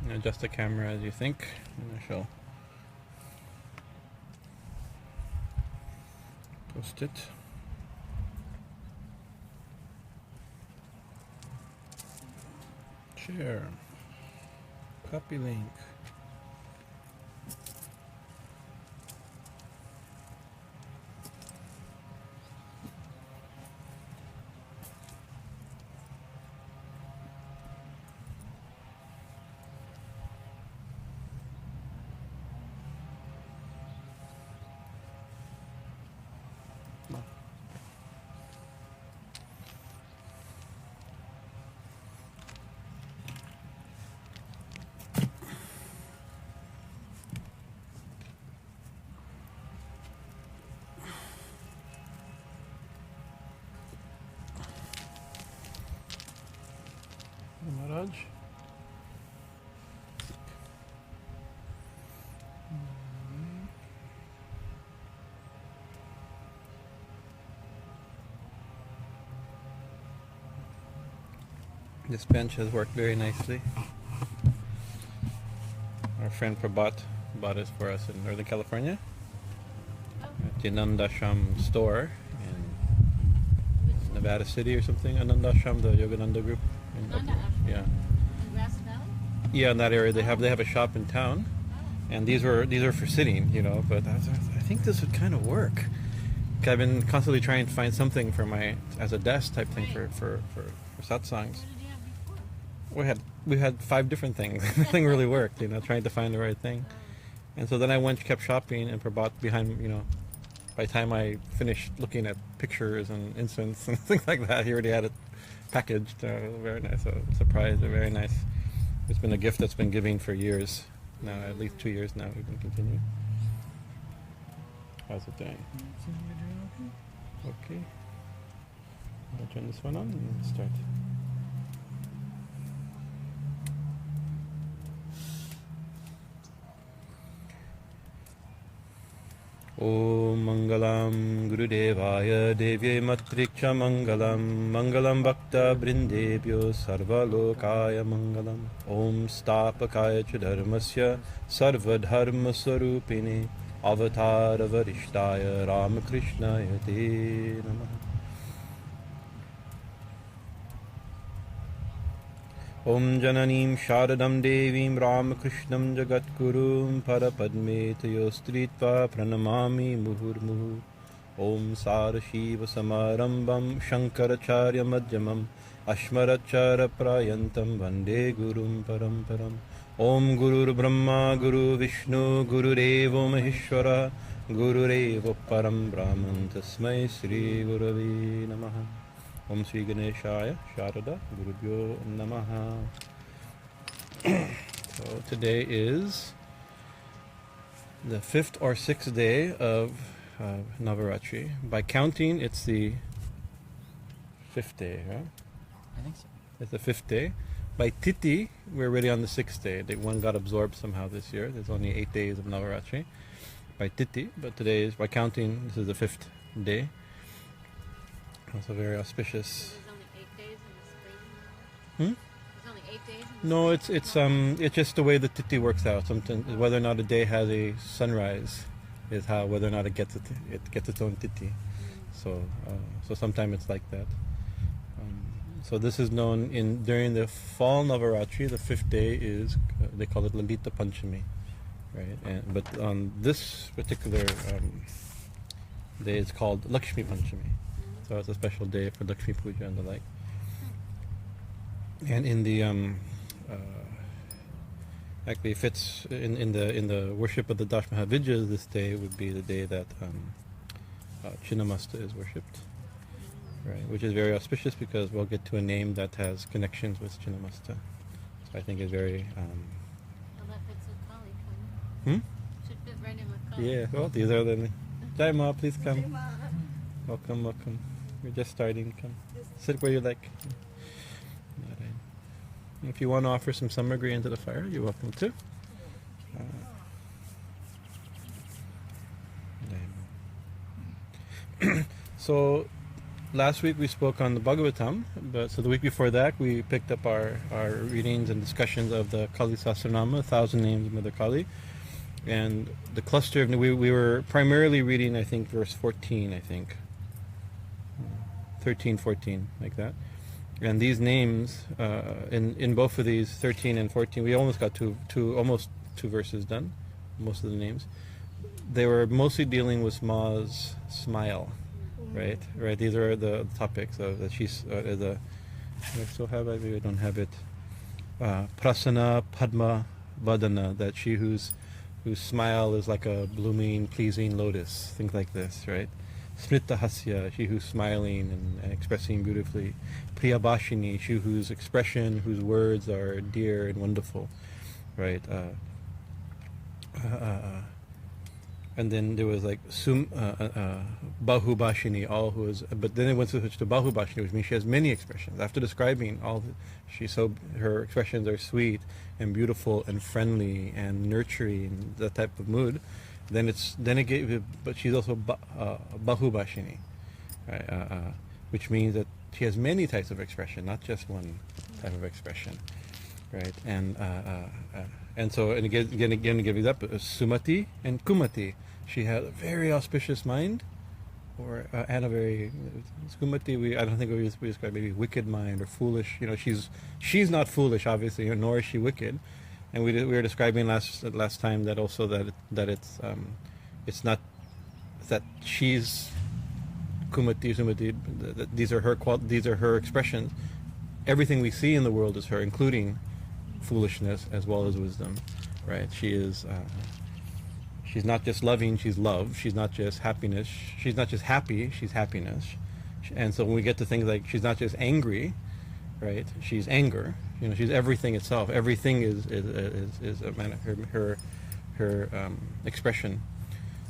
Adjust the camera as you think, and I shall post it. Share. Copy link. Maharaj. This bench has worked very nicely. Our friend Prabhat bought it for us in Northern California at the Ashram store in Nevada City or something. Ashram, the Yogananda group. Yeah. In Grass Valley? Yeah, in that area they have a shop in town, and these are for sitting, But I think this would kind of work. I've been constantly trying to find something for as a desk type thing for satsangs. What did you have before? We had 5 different things. Nothing really worked, trying to find the right thing. And so then I kept shopping, and Prabhat behind, by the time I finished looking at pictures and incense and things like that, he already had it packaged. Very nice. So surprised. Very nice. It's been a gift that's been giving for years now, at least 2 years now. We've been continuing. How's it doing? Okay. I'll turn this one on and start. Om Mangalam Gurudevaya Devye Matriksha Mangalam Mangalam Bhakta Brindebhyo Sarvalokaya Mangalam Om Stapakaya Dharmasya Sarvadharma Sarupini Avatara Varishtaya Ramakrishna Te Namaha. Om Jananim Sharadam Devim Ramakrishnam Jagatgurum Parapadme Tayostritva Pranamami Muhurmuhu. Om Sarashiva Samarambam Shankaracharya Madhyamam Ashmarachara Prayantam Vande Gurum Paramparam. Om Gurur Brahma Guru Vishnu Gururevo Maheshwara Gururevo Param Brahman Tasmai Sri Gurave Namaha. Om Sri Ganeshaya Sharada Gurubhyo Namaha. So today is the 5th or 6th day of Navaratri. By counting, it's the 5th day, right? I think so. It's the 5th day. By Tithi, we're already on the 6th day. One got absorbed somehow this year. There's only 8 days of Navaratri by Tithi, but today is, by counting, this is the 5th day. Also very auspicious. There's only 8 days in the spring? There's only 8 days in the No, spring? it's just the way the Tithi works out. Sometimes whether or not a day has a sunrise is whether or not it gets its own Tithi. So sometimes it's like that. So this is known during the fall Navaratri. The 5th day is they call it Lalita Panchami, right? But on this particular day, it's called Lakshmi Panchami. So it's a special day for Lakshmi Puja and the like. And in the actually fits in the worship of the Dash Mahavidyas, this day would be the day that Chinnamasta is worshipped. Right, which is very auspicious because we'll get to a name that has connections with Chinnamasta. So I think it's very... Well, that fits with Kali. Should fit right in with Kali. Yeah, well, these are the... Jai Ma, please come. Welcome. We're just starting. Come. Sit where you like. If you want to offer some samagri into the fire, you're welcome to. So... last week we spoke on the Bhagavatam, but so the week before that we picked up our readings and discussions of the Kali Sahasranama, 1,000 Names of Mother Kali, and the cluster of we were primarily reading, I think, verse 14, I think, 13, 14, like that. And these names in both of these 13 and 14, we almost got almost two verses done, most of the names. They were mostly dealing with Ma's smile. Right. These are the topics of that she's I still have it. Maybe I don't have it. Prasanna Padma Vadana, that she whose smile is like a blooming, pleasing lotus. Things like this, right? Smrita Hasya, she who's smiling and expressing beautifully. Priyabhashini, she whose expression, whose words are dear and wonderful, right? And then there was like Bahubhashini, all who is, but then it went to Bahubhashini, which means she has many expressions. After describing all, her expressions are sweet and beautiful and friendly and nurturing, that type of mood. Then but she's also Bahubhashini, right? Which means that she has many types of expression, not just one type of expression, right? And so, and again, to give you that, Sumati and Kumati. She had a very auspicious mind, and a very Kumati. I don't think we describe maybe wicked mind or foolish. She's not foolish, obviously, nor is she wicked. And we were describing last time that also that it's not that she's Kumati, Sumati. That these are her expressions. Everything we see in the world is her, including foolishness as well as wisdom, right? She's not just loving, she's love. She's not just happiness. She's not just happy, she's happiness. And so when we get to things like she's not just angry, right? She's anger. She's everything itself. Everything is her expression.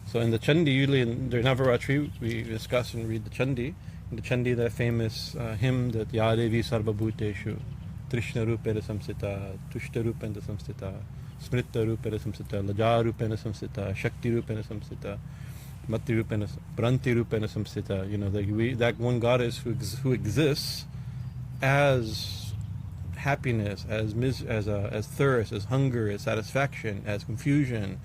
So in the caṇdī, usually in the Navaratri, we discuss and read the caṇdī. In the caṇdī, that famous hymn that Ya Devi Sarva Bhuteshu Trishna Rupena Samsita, Tushta Rupena Samsita, Smrita Rupena Samsita, Laja Rupena Samsita, Shakti Rupena Samsita, Mati Rupena, Pranti Rupena Samsita. That one goddess who exists as happiness, as thirst, as hunger, as satisfaction, as confusion,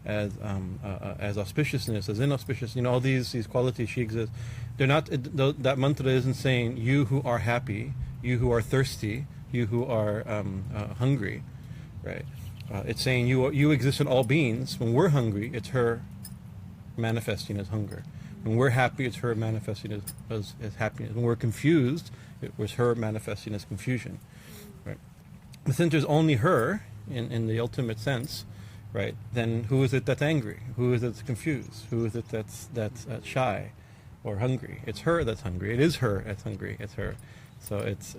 as auspiciousness, as inauspicious. All these qualities, she exists. They're not. That mantra isn't saying you who are happy, you who are thirsty, you who are hungry, right? It's saying you exist in all beings. When we're hungry, it's her manifesting as hunger. When we're happy, it's her manifesting as happiness. When we're confused, it was her manifesting as confusion, right? But since there's only her in the ultimate sense, right? Then who is it that's angry? Who is it that's confused? Who is it that's shy or hungry? It's her that's hungry. It is her that's hungry. It's her. So it's. She's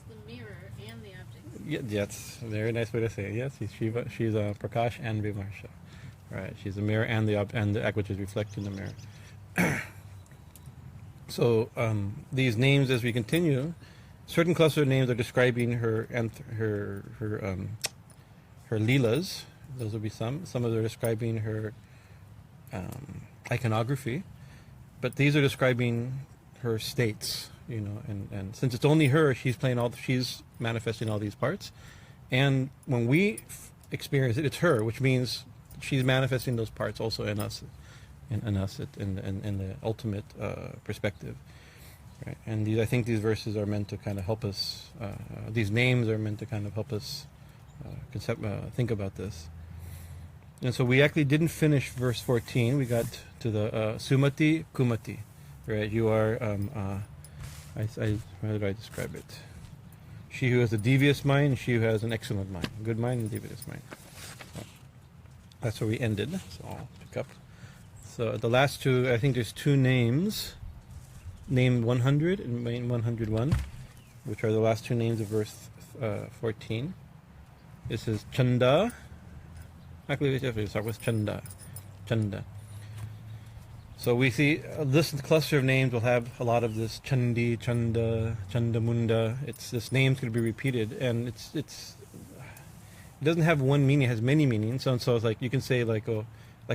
the mirror and the object. Yeah, that's a very nice way to say it. Yes, she's Prakash and Vimarsha, right? She's the mirror and the act which is reflected in the mirror. So these names, as we continue, certain cluster of names are describing her and her leelas. Those will be some. Some of them are describing her iconography, but these are describing her states. And since it's only her, she's manifesting all these parts, and when we experience it, it's her, which means she's manifesting those parts also in us, in the ultimate perspective, right? And I think these verses are meant to kind of help us. These names are meant to kind of help us think about this. And so we actually didn't finish verse 14. We got to the Sumati Kumati, right? You are. How did I describe it? She who has a devious mind, she who has an excellent mind. Good mind and devious mind. So that's where we ended. So I'll pick up. So the last two, I think there's two names, name 100 and name 101, which are the last two names of verse 14. This is caṇdā. Actually, we have to start with caṇdā. Caṇdā. So we see this cluster of names will have a lot of this caṇdī, caṇda, caṇda-muṇdā. This name's going to be repeated, and it doesn't have one meaning; it has many meanings. So it's like you can say like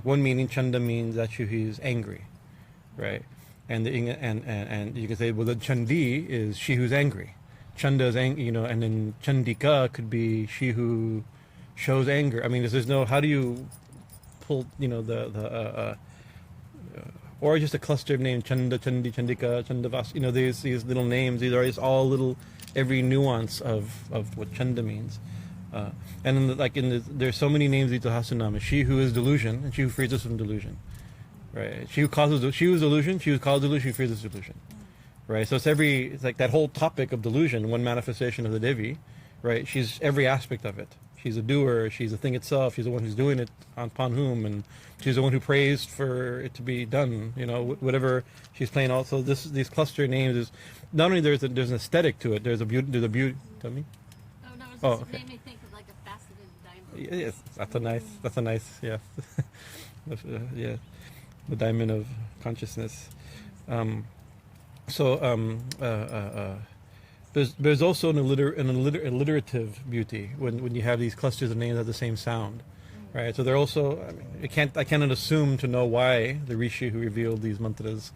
one meaning, caṇda means that he's angry, right? and you can say, well, the caṇdī is she who's angry. Caṇda is angry, and then caṇdikā could be she who shows anger. I mean, there's no, how do you pull, or just a cluster of names, caṇda, caṇdī, caṇdikā, caṇdavas, these little names, these are just all little, every nuance of what caṇda means. And then there's so many names in the Sahashranama. She who is delusion, and she who frees us from delusion. Right? She who is delusion, she who causes delusion, she frees us from delusion. Right? So it's like that whole topic of delusion, one manifestation of the Devi, right? She's every aspect of it. She's a doer, she's the thing itself, she's the one who's doing it upon whom, and she's the one who prays for it to be done, whatever she's playing. Also, these cluster names is, not only there's an aesthetic to it, there's a beauty, tell me? Oh, no, it made me think of like a faceted diamond. Yes, that's a nice, yeah. Yeah, the diamond of consciousness. There's also an alliterative beauty when you have these clusters of names that have the same sound, right? So they're also, I cannot assume to know why the Rishi who revealed these mantras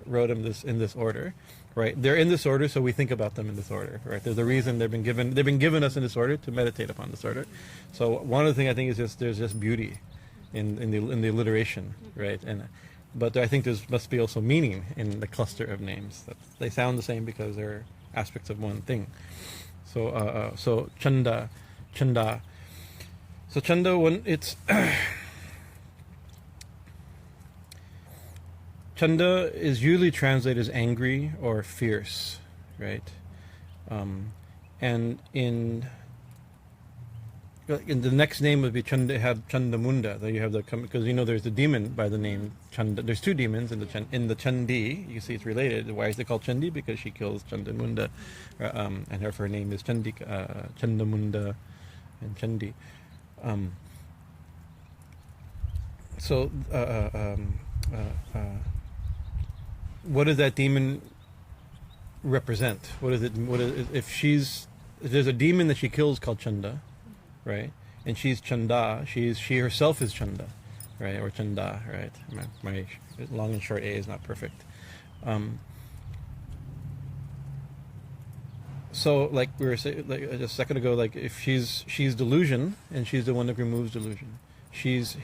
wrote them in this order, right? They're in this order, so we think about them in this order, right? There's a reason they've been given us in this order to meditate upon this order. So one of the things I think is there's just beauty in the alliteration, right? But I think there must be also meaning in the cluster of names. That they sound the same because they're aspects of one thing. So caṇda. So caṇda, when it's caṇda is usually translated as angry or fierce, right? And in the next name would be caṇda-muṇdāti. There you have because there's a demon by the name caṇda. There's two demons in the caṇdī. You see it's related. Why is it called caṇdī? Because she kills caṇda-muṇdā, and her name is caṇda-muṇdā and caṇdī. What does that demon represent? If there's a demon that she kills called caṇda, right? And she's caṇdā. She herself is caṇda, right? Or caṇdā, right? My long and short A is not perfect. So, like we were saying just a second ago, like if she's delusion, and she's the one that removes delusion. She's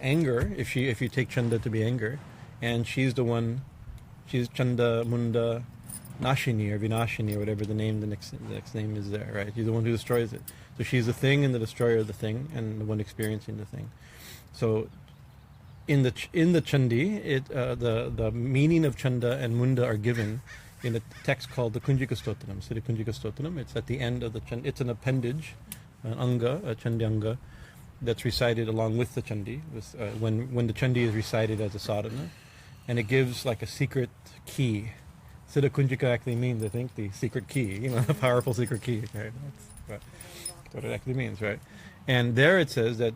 anger. If you take caṇda to be anger, and she's the one. She's caṇda-muṇdāti-veginī or vinashini or whatever the next name is there, right? She's the one who destroys it. So she's the thing and the destroyer of the thing, and the one experiencing the thing. So in the caṇdī, the meaning of caṇda and muṇdā are given in a text called the Kunjika Stotram. So the Kunjika Stotram, it's at the end of the caṇdī. It's an appendage, an anga, a caṇdī-anga, that's recited along with the caṇdī. When the caṇdī is recited as a sadhana, and it gives like a secret key. Siddha Kunjika actually means, I think, the secret key, the powerful secret key, right? That's what it actually means, right? And there it says that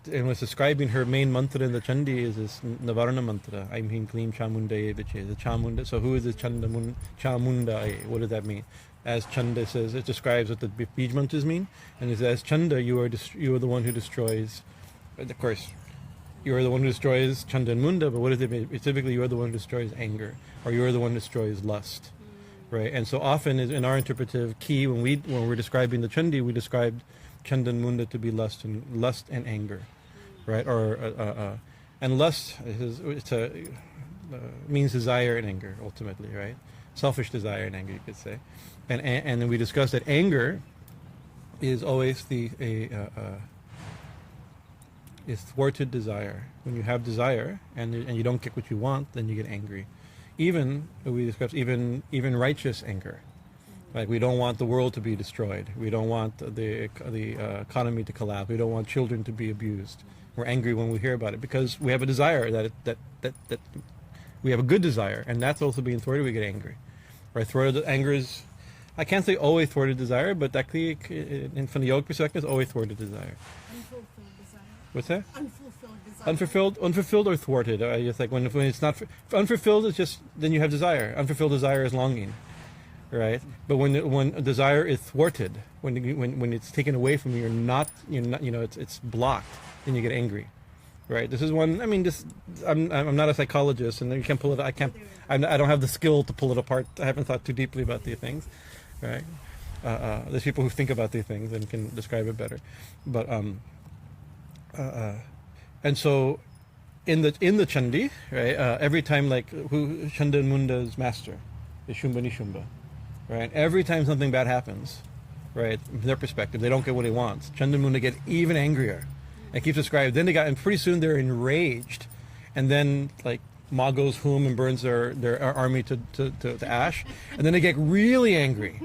it was describing her main mantra in the caṇdī is this Navarana mantra, Aim Him Klim Chamundaya-viche, the Chamunda. So who is this Chamunda? What does that mean? As caṇda says, it describes what the Bij mantras mean, and it says, caṇda, you are the one who destroys, of course, you are the one who destroys caṇda and muṇdā, but what does it mean? Typically, you are the one who destroys anger, or you are the one who destroys lust, right? And so often, in our interpretive key, when we're describing the caṇdī, we described caṇda and muṇdā to be lust and anger, right? And lust means desire and anger, ultimately, right? Selfish desire and anger, you could say. And then we discussed that anger is always is thwarted desire. When you have desire and you don't get what you want, then you get angry. Even we discussed even righteous anger. Like we don't want the world to be destroyed. We don't want the economy to collapse. We don't want children to be abused. We're angry when we hear about it because we have a desire that we have a good desire, and that's also being thwarted. We get angry. Right? Thwarted anger is, I can't say always thwarted desire, but actually, from the yogic perspective, it's always thwarted desire. Unfulfilled desire. What's that? Unfulfilled desire. Unfulfilled or thwarted. I just like when it's not unfulfilled, it's just then you have desire. Unfulfilled desire is longing, right? But when desire is thwarted, when it's taken away from you, you're not, it's blocked, then you get angry, right? This is one. I mean, this. I'm not a psychologist, and you can't pull it. I can't. I don't have the skill to pull it apart. I haven't thought too deeply about these things, right? There's people who think about these things and can describe it better, but and so in the caṇdī, right? Every time, like, who caṇda-muṇdā's master is Shumba Nishumba, right? Every time something bad happens, right, from their perspective, they don't get what they want. caṇda-muṇdā get even angrier. It keeps described. Then and pretty soon they're enraged, and then, like, Ma goes home and burns their army to ash, and then they get really angry,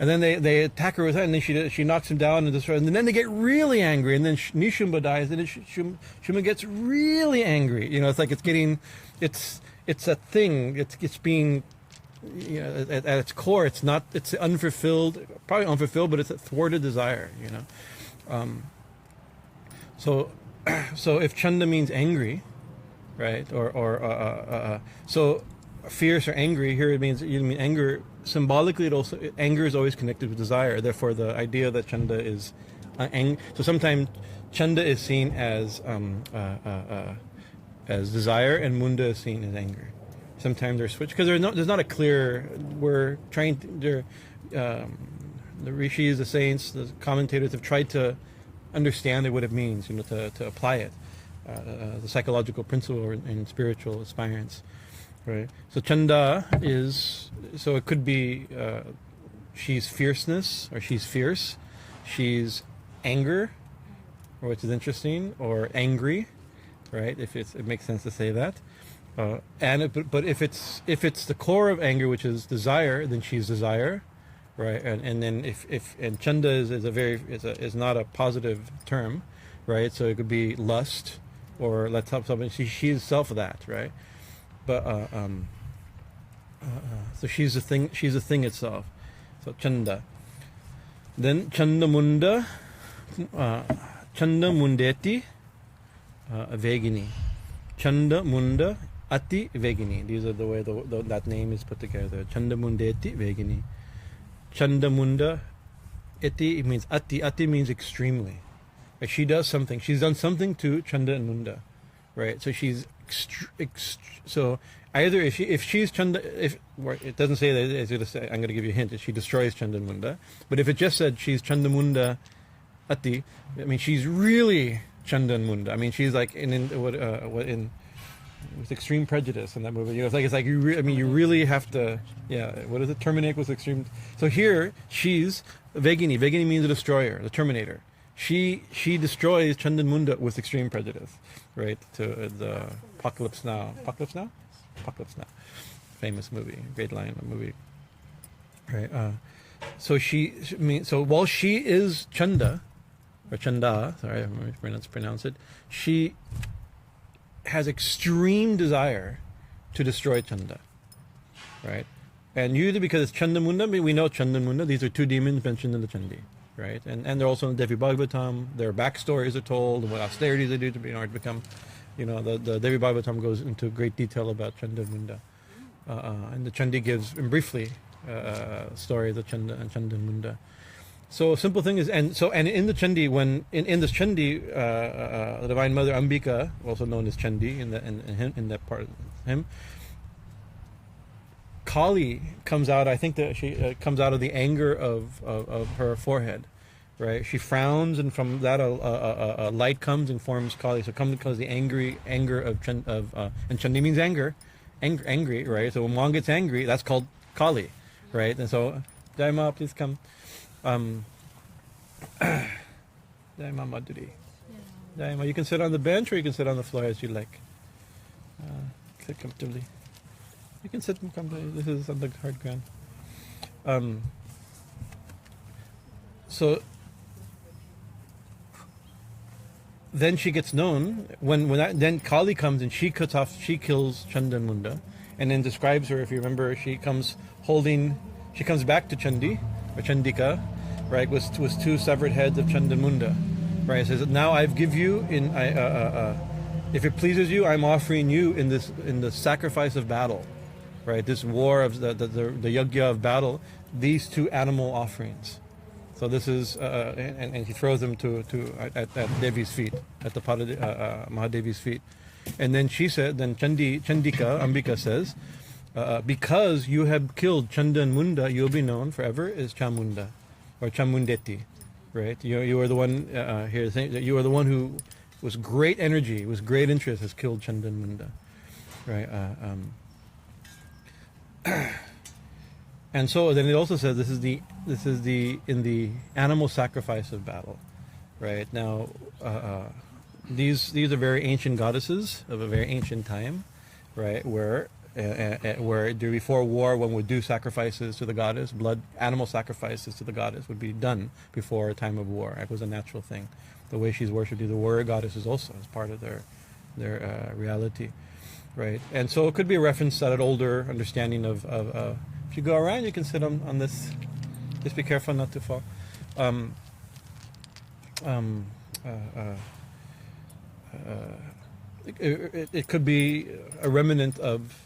and then they attack her with that, and then she knocks him down and destroys, and then they get really angry, and then Nishumba dies, and then Shumba gets really angry. You know, it's like it's a thing. It's being, you know, at its core, it's unfulfilled, probably unfulfilled, but it's a thwarted desire. You know, so if caṇda means angry, right, or so fierce or angry, here it means anger. Symbolically, anger is always connected with desire. Therefore, the idea that caṇda is so sometimes caṇda is seen as desire, and muṇdā is seen as anger. Sometimes they're switched because there's not a clear. We're trying to. The rishis, the saints, the commentators have tried to understand what it means, you know, to apply it. The psychological principle in spiritual aspirants, right? So caṇda is, so it could be she's fierceness, or she's fierce, she's anger, which is interesting, or angry, right? If it makes sense to say that, but if it's the core of anger, which is desire, then she's desire, right? And then if caṇda is not a positive term, right? So it could be lust, or let's have something. She's self of that, right? But so she's the thing. She's the thing itself. So caṇda. Then caṇda-muṇdāti, caṇda-muṇdāti-veginī, caṇda-muṇdāti-veginī. These are the way that name is put together. caṇda-muṇdāti-veginī. Caṇda-muṇdāti, it means ati. Ati means extremely. She does something. She's done something to caṇda and muṇdā, right? So she's so either if she's caṇda, it doesn't say that. It's going to say, I'm going to give you a hint. She destroys caṇda and muṇdā. But if it just said she's caṇda-muṇdāti, I mean, she's really caṇda and muṇdā. I mean, she's like with extreme prejudice in that movie. You know, it's like you really have to. Yeah, what is it? Terminate with extreme. So here she's veginī. Veginī means a destroyer, the Terminator. She destroys caṇda and muṇdā with extreme prejudice, right? To the Apocalypse Now. Famous movie, great line of movie, right? So so while she is caṇda, or caṇdā, sorry, I'm going to pronounce it. She has extreme desire to destroy caṇda, right? And usually because it's caṇda-muṇdā, we know caṇda and muṇdā. These are two demons mentioned in the caṇdī. Right, and they're also in the Devi Bhagavatam. Their backstories are told, and what austerities they do to be in order to become, you know, the Devi Bhagavatam goes into great detail about caṇda and muṇdā, and the caṇdī gives briefly a story of the caṇda and muṇdā. So a simple thing is, and in the caṇdī, when in this caṇdī, the Divine Mother Ambika, also known as caṇdī in that part of him, Kali comes out. I think that she comes out of the anger of her forehead, right? She frowns, and from that a light comes and forms Kali. So comes because the anger of and caṇdī means anger, angry, right? So when one gets angry, that's called Kali, right? And so, Jaima, please come. Jaima Madhuri. Jaima, you can sit on the bench or you can sit on the floor as you like. Sit comfortably. You can sit comfortably. This is on the hard ground. So then she gets known then Kali comes and she kills caṇda and muṇdā, and then describes her. If you remember, she comes back to caṇdī or caṇdikā, right, with two severed heads of caṇda and muṇdā, right? It says, now I've give you if it pleases you, I'm offering you in the sacrifice of battle, right? This war of the yajna of battle, these two animal offerings, So this is, and he throws them at Devi's feet, at the Mahadevi's feet. And then she said, then caṇdikā, Ambika says, because you have killed Caṇda and Munda, you'll be known forever as Chamunda, or caṇda-muṇdāti, right? You are the one, here saying that you are the one who was great energy, was great interest, has killed Caṇda and Munda, right? And so then it also says this is the in the animal sacrifice of battle, right? Now, these are very ancient goddesses of a very ancient time, right? Where before war one would do sacrifices to the goddess, animal sacrifices to the goddess would be done before a time of war. It was a natural thing. The way she's worshipped, the warrior goddesses also as part of their reality, right? And so it could be a reference to that older understanding of if you go around, you can sit on this. Just be careful not to fall. It could be a remnant of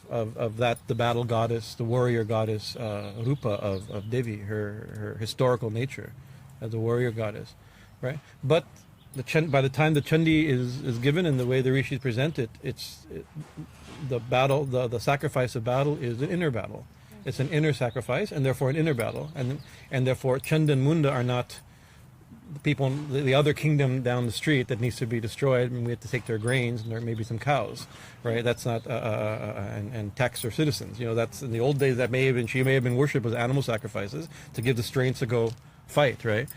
that, the battle goddess, the warrior goddess Rupa of Devi, her historical nature as a warrior goddess, right? But by the time the caṇdī is given and the way the rishis present it, the battle, the sacrifice of battle is an inner battle. It's an inner sacrifice, and therefore an inner battle, and therefore Caṇda and Munda are not the people, the other kingdom down the street that needs to be destroyed, and we have to take their grains, and there may be some cows, right? That's not and tax their citizens. That's in the old days. She may have been worshipped as animal sacrifices to give the strength to go fight, right?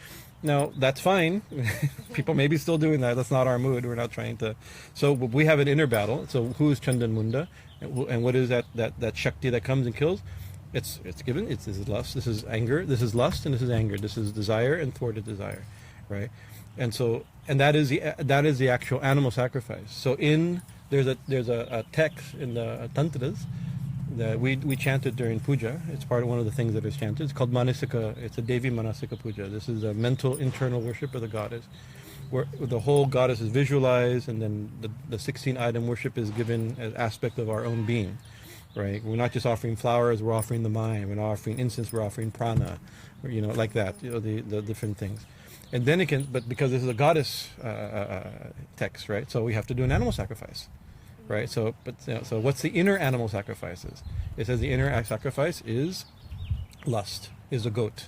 Now that's fine. People may be still doing that. That's not our mood. We're not trying to. So we have an inner battle. So who is Caṇda and Munda, and what is that Shakti that comes and kills? It's given. This is lust. This is anger. This is lust, and this is anger. This is desire and thwarted desire, right? And that is the actual animal sacrifice. So there's a text in the tantras that we chanted during puja. It's part of one of the things that is chanted. It's called manasika. It's a Devi manasika puja. This is a mental internal worship of the goddess, where the whole goddess is visualized, and then the 16-item worship is given as aspect of our own being. Right, we're not just offering flowers; we're offering the mind. We're not offering incense; we're offering prana, like that. The different things, and then but because this is a goddess text, right? So we have to do an animal sacrifice, right? So what's the inner animal sacrifices? It says the inner sacrifice is lust, is a goat,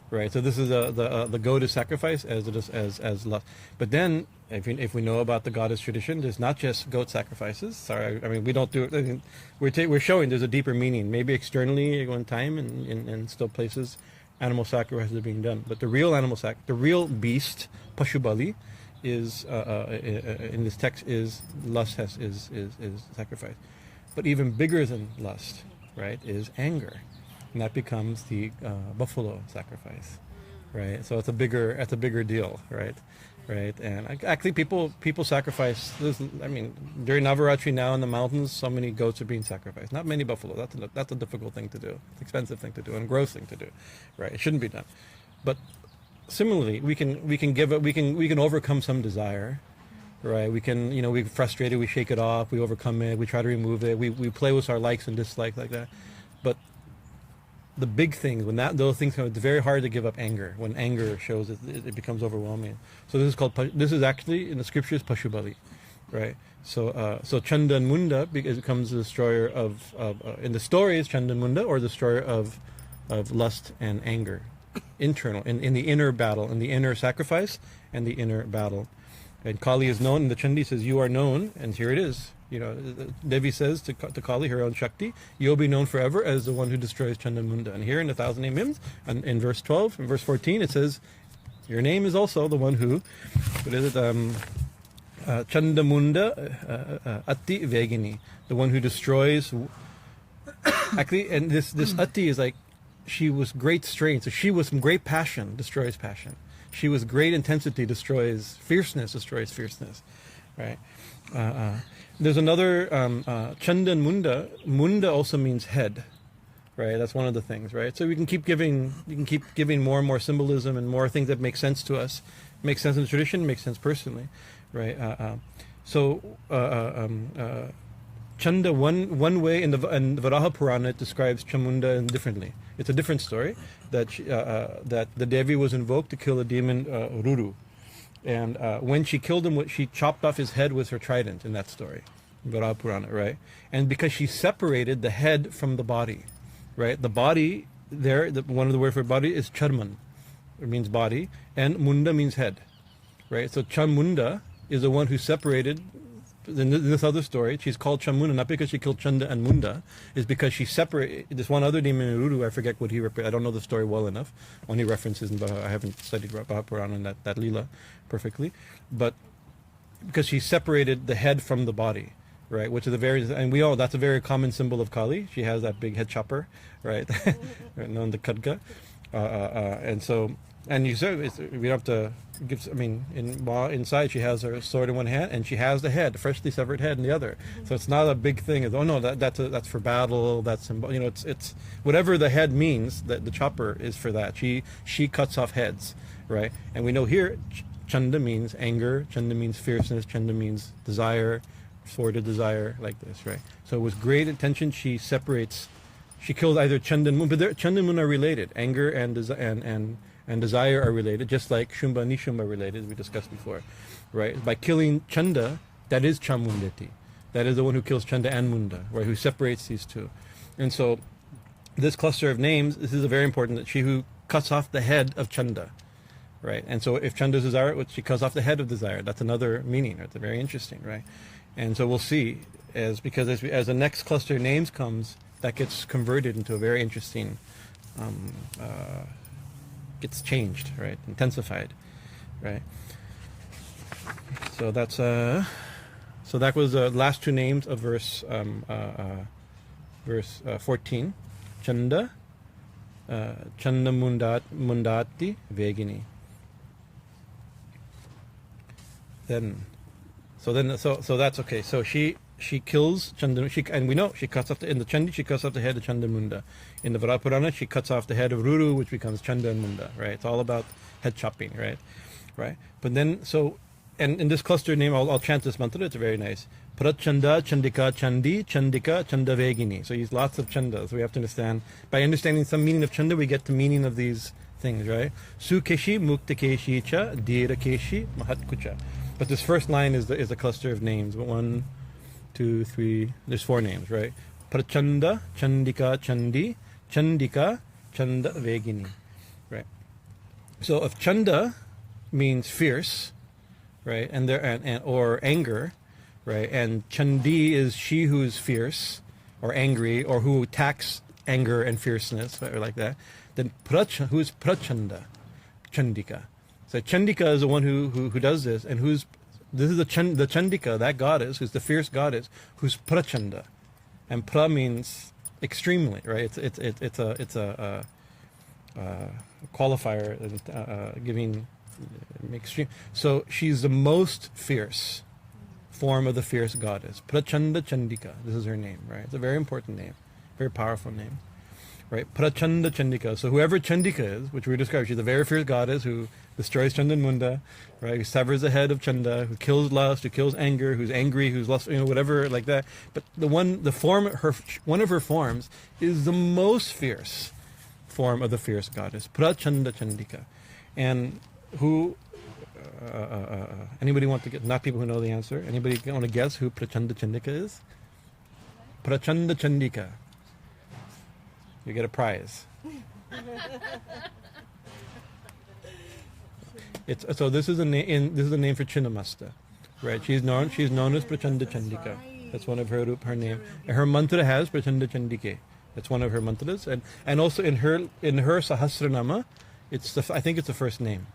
right? So this is the goat is sacrificed as lust, but then. If we know about the goddess tradition, there's not just goat sacrifices. Sorry, we don't do it. We're showing there's a deeper meaning. Maybe externally at one time and still places, animal sacrifices are being done. But the real the real beast, Pashubali, is in this text is lust is sacrifice. But even bigger than lust, right, is anger, and that becomes the buffalo sacrifice, right? So it's a bigger deal, right? Right, and actually, people sacrifice. During Navaratri now in the mountains, so many goats are being sacrificed. Not many buffalo. That's a difficult thing to do. It's an expensive thing to do and gross thing to do. Right, it shouldn't be done. But similarly, we can overcome some desire. Right, we're frustrated. We shake it off. We overcome it. We try to remove it. We play with our likes and dislikes like that. But the big things, when those things come, it's very hard to give up anger. When anger shows, it becomes overwhelming. So this is actually in the scriptures Pashubali, right? So Caṇda and Munda becomes the destroyer of in the story is Caṇda and Munda, or the destroyer of lust and anger, internal in the inner battle, in the inner sacrifice and the inner battle. And Kali is known, and the caṇdī says, you are known, and here it is. Devi says to Kali, her own Shakti, you'll be known forever as the one who destroys Caṇda and Munda. And here in the 1,000-name hymns, and in verse 12, in verse 14, it says, your name is also the one who, caṇda-muṇdāti-veginī, the one who destroys. Actually, and this Ati is like, she was great strength, so she was from great passion, destroys passion. She was great intensity, destroys fierceness, right? There's another Caṇda and Munda. Munda also means head, right? That's one of the things, right? So you can keep giving more and more symbolism and more things that make sense to us, make sense in the tradition, make sense personally, right? Caṇda Caṇda, one way in the Varaha Purana, it describes Chamunda differently. It's a different story that that the Devi was invoked to kill the demon Ruru, and when she killed him, she chopped off his head with her trident in that story, Varaha Purana, right? And because she separated the head from the body, right? The body there, one of the words for body is charman, it means body, and munda means head, right? So Chamunda is the one who separated. In this other story, she's called Chamunda not because she killed Caṇda and Munda, is because she separated this one other demon in Ruru. I forget what he I don't know the story well enough. Only references in I haven't studied Purana and that Leela perfectly, but because she separated the head from the body, right? Which is that's a very common symbol of Kali. She has that big head chopper, right? Known the caṇda, and so. And you said we don't have to give. I mean, inside she has her sword in one hand, and she has the head, freshly severed head, in the other. So it's not a big thing. It's, oh no, that's for battle. That's it's whatever the head means. That the chopper is for that. She cuts off heads, right? And we know here, Caṇda means anger. Caṇda means fierceness. Caṇda means desire, sordid desire, like this, right? So with great intention, she separates. She kills either Caṇda and Mun, but Caṇda and Mun are related. Anger and desire are related, just like Shumba and Nishumba are related, as we discussed before, right? By killing Caṇda, that is caṇda-muṇdāti. That is the one who kills Caṇda and Munda, right? Who separates these two. And so, this cluster of names, this is a very important, that she who cuts off the head of Caṇda, right? And so, if Caṇda is desire, she cuts off the head of desire. That's another meaning. It's very interesting, right? And so we'll see, as the next cluster of names comes, that gets converted into a very interesting. Gets changed, right? Intensified, right? So that's so that was the last two names of verse 14, caṇda, caṇda-muṇdāti-veginī. So that's okay. So she kills Caṇda, and we know she cuts off in the Caṇdī, she cuts off the head of Caṇda Munda. In the Varaha Purana, she cuts off the head of Ruru, which becomes Caṇda and Munda, right? It's all about head chopping, right? But then, and in this cluster name, I'll chant this mantra, it's very nice. Pracaṇda-caṇdikā, caṇdī, caṇdikā, caṇda-veginī. So use lots of caṇdas. We have to understand, by understanding some meaning of caṇda, we get the meaning of these things, right? Sukeshi, muktakeshi cha, dhirakeshi, mahatkucha. But this first line is a cluster of names. 1, 2, 3, there's 4 names, right? Pracaṇda, caṇdikā, caṇdī, caṇdikā, caṇda-veginī, right? So if Caṇda means fierce, right, or anger, right, and caṇdī is she who is fierce or angry or who attacks anger and fierceness, or like that, then who is pracaṇda, caṇdikā. So Caṇdikā is the one who does this, and this is the Caṇdikā, that goddess, who's the fierce goddess, who's pracaṇda, and pra means extremely, right? It's a qualifier, giving extreme. So she's the most fierce form of the fierce goddess, pracaṇda-caṇdikā. This is her name, right? It's a very important name, very powerful name, right? Pracaṇda-caṇdikā. So whoever Caṇdikā is, which we described, she's a very fierce goddess who destroys Caṇda and Munda, right? Who severs the head of Caṇda, who kills lust, who kills anger, who's angry, who's lust, whatever like that. But one of her forms is the most fierce form of the fierce goddess, pracaṇda-caṇdikā. And who? Anybody want to get? Not people who know the answer. Anybody want to guess who pracaṇda-caṇdikā is? Pracaṇda-caṇdikā. You get a prize. So this is a name. This is a name for Chinnamasta, right? She's known as pracaṇda-caṇdikā. That's one of her name. And her mantra has pracaṇda-caṇdikā. That's one of her mantras, and also in her Sahashranama, I think it's the first name.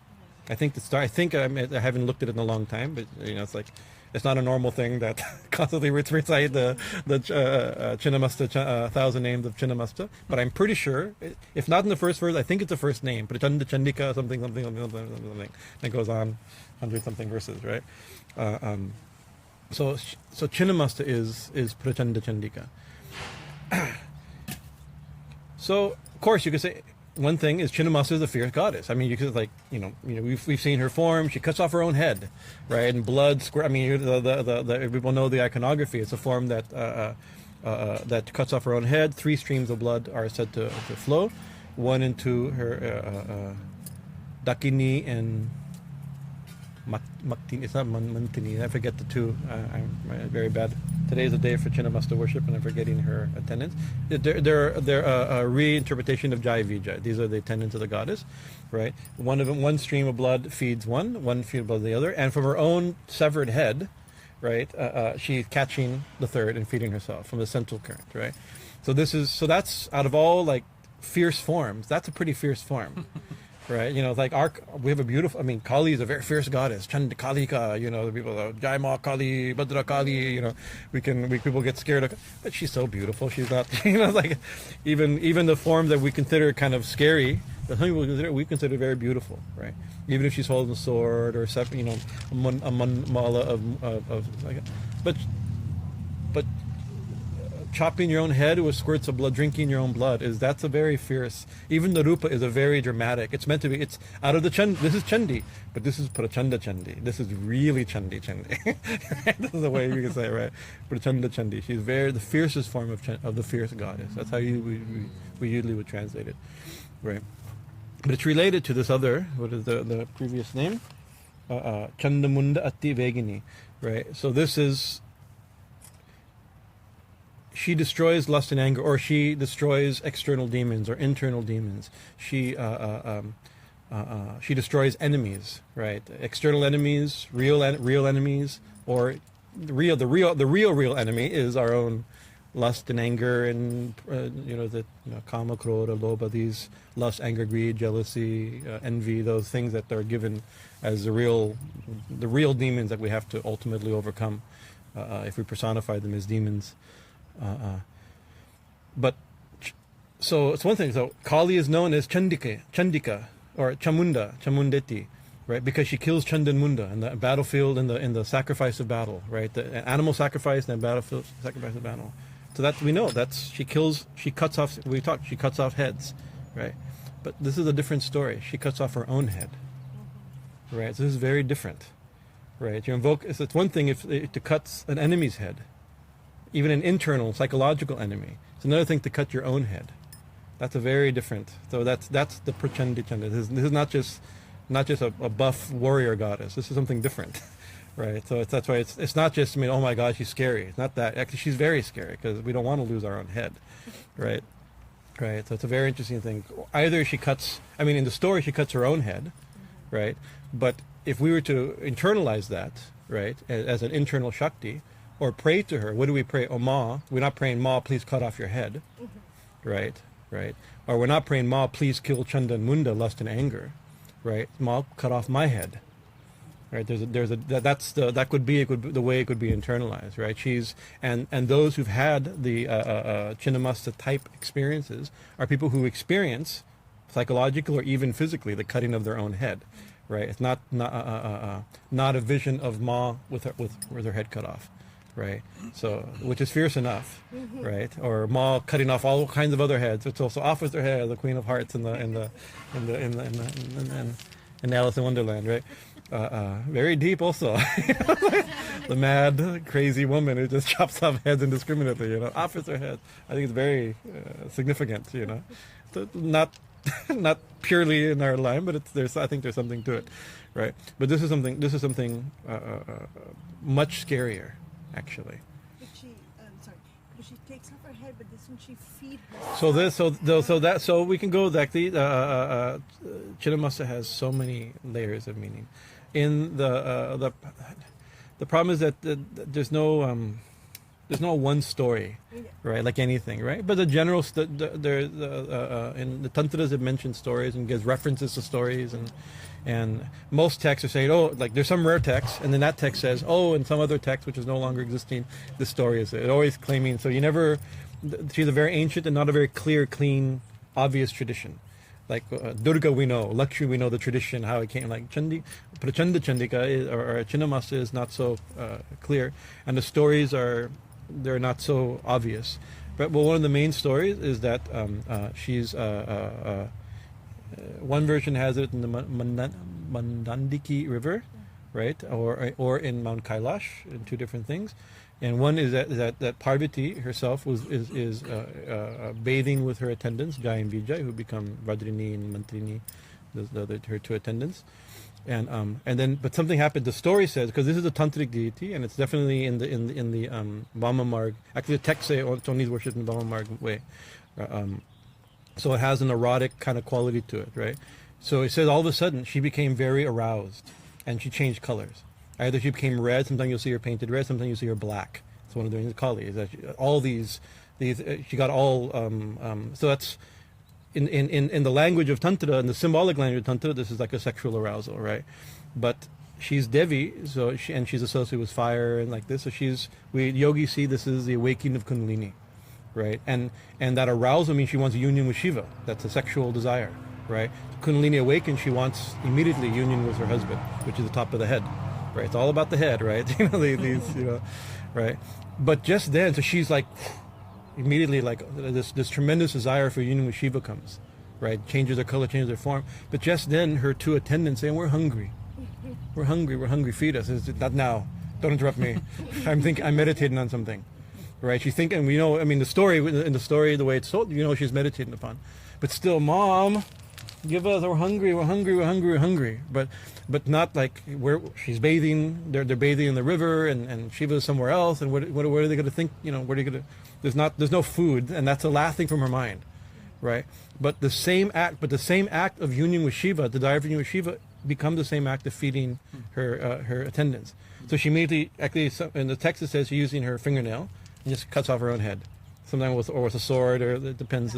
I think I haven't looked at it in a long time, but it's like it's not a normal thing that constantly recite the Chinnamasta, 1,000 names of Chinnamasta. But I'm pretty sure, if not in the first verse, I think it's the first name. Pracaṇda-caṇdikā, something. That goes on 100-something verses, right? So Chinnamasta is pracaṇda-caṇdikā. So of course you could say, one thing is Chinnamasta is a fierce goddess. I mean, you could we've seen her form. She cuts off her own head, right? And blood. I mean, the people know the iconography. It's a form that that cuts off her own head. 3 streams of blood are said to flow, one into her Dakini and Maktini. It's not Mantini. I forget the 2. I'm very bad. Today is a day for Chinnamasta worship, and I'm forgetting her attendants. They're a reinterpretation of Jai Vijay. These are the attendants of the goddess, right? One stream of blood feeds one stream of blood the other, and from her own severed head, right? She's catching the third and feeding herself from the central current, right? So that's out of all like fierce forms. That's a pretty fierce form. Right, like we have a beautiful. I mean, Kali is a very fierce goddess. caṇda-caṇdikā, the people, Jai Ma Kali, Bhadra Kali. People get scared of, but she's so beautiful. She's not, like even the form that we consider kind of scary, the some people we consider very beautiful, right? Even if she's holding a sword or a mala of like, but chopping your own head with squirts of blood, drinking your own blood, that's a very fierce. Even the rupa is a very dramatic. It's meant to be. It's out of the chandi. This is chandi, but this is pracaṇda-caṇdikā. This is really chandi. Right? This is the way you can say it, right? Pracaṇda-caṇdikā. She's the fiercest form of the fierce goddess. That's how we usually would translate it, right? But it's related to this other. What is the previous name? caṇda-muṇdāti-veginī, right? So this is. She destroys lust and anger, or she destroys external demons or internal demons. She destroys enemies, right? External enemies, real enemies, or the real enemy is our own lust and anger, and kama, krodha, lobha, these lust, anger, greed, jealousy, envy, those things that are given as the real demons that we have to ultimately overcome if we personify them as demons. But so it's one thing. So Kali is known as Chandika or caṇdāmuṇdāti-veginī, right? Because she kills Chanda and Munda in the battlefield, in the sacrifice of battle, right? The animal sacrifice and the battlefield sacrifice of battle. So that we know she cuts off heads, right? But this is a different story. She cuts off her own head, right? So this is very different, right? You invoke. It's one thing if to cut an enemy's head. Even an internal psychological enemy. It's another thing to cut your own head. That's a very different. So that's the pracaṇda-caṇdikā. This is not just a buff warrior goddess. This is something different, right? So that's why it's not just oh my God, she's scary. It's not that. Actually, she's very scary because we don't want to lose our own head, right? Right. So it's a very interesting thing. Either she cuts. I mean, in the story, she cuts her own head, right? But if we were to internalize that, right, as an internal shakti. Or pray to her. What do we pray? Oh, Ma. We're not praying, Ma, please cut off your head. Right? Or we're not praying, Ma, please kill Chanda and Munda, lust and anger. Right? Ma, cut off my head. Right? That could be the way it could be internalized. Right? And those who've had the Chinnamasta type experiences are people who experience psychological or even physically the cutting of their own head. Right? It's not a vision of Ma with her head cut off. Right, so which is fierce enough, right? Or Ma cutting off all kinds of other heads. It's also off with her head, the Queen of Hearts in Alice in Wonderland, right? Very deep, also. The mad, crazy woman who just chops off heads indiscriminately, off with her head. I think it's very significant, So not purely in our line, but I think there's something to it, right? But this is something much scarier. Actually, but she takes off her head, but doesn't she feed her? So we can go back. Chinnamasta has so many layers of meaning. In the problem is that there's no one story, right? Like anything, right? But the general in the tantras it mentions stories and gives references to stories and most texts are saying, like there's some rare text, and then that text says, in some other text which is no longer existing, this story is it. Always claiming. So she's a very ancient and not a very clear, clean, obvious tradition. Like Durga we know, Lakshmi we know the tradition, how it came. Like pracaṇda-caṇdikā or Chinnamasta is not so clear, and the stories they're not so obvious. But one of the main stories is that one version has it in the Mandandiki River, right, or in Mount Kailash, in two different things. And one is that Parvati herself is bathing with her attendants, Jai and Vijay, who become Vajrini and Mantrini, her two attendants. And then, but something happened. The story says, because this is a tantric deity, and it's definitely in the Vama Marg. Actually, the text say it's only worshipped in the Vama Marg way. So it has an erotic kind of quality to it, right? So it says all of a sudden she became very aroused, and she changed colors. Either she became red. Sometimes you'll see her painted red. Sometimes you'll see her black. It's one of the Kali. Is that all these she got all. So that's. In the language of Tantra, in the symbolic language of Tantra, this is like a sexual arousal, right? But she's Devi, and she's associated with fire and like this. So yogis see this is the awakening of Kundalini, right? And that arousal means she wants union with Shiva. That's a sexual desire, right? Kundalini awakens, she wants immediately union with her husband, which is the top of the head, right? It's all about the head, right? Right? But just then, so she's like. Immediately, like this tremendous desire for union with Shiva comes, right? Changes their color, changes their form. But just then, her two attendants saying, "We're hungry, we're hungry. Feed us." Not now. Don't interrupt me. I'm meditating on something, right? She's thinking. I mean, the story, the way it's told, she's meditating upon. But still, Mom, give us. We're hungry. But not like where she's bathing. They're bathing in the river, and Shiva's somewhere else. And what are they going to think? What are you going to? There's no food, and that's the last thing from her mind, right? But the same act of union with Shiva, the desire for union with Shiva, becomes the same act of feeding her attendants. So she immediately, actually, in the text it says she's using her fingernail and just cuts off her own head. Sometimes with a sword, or it depends.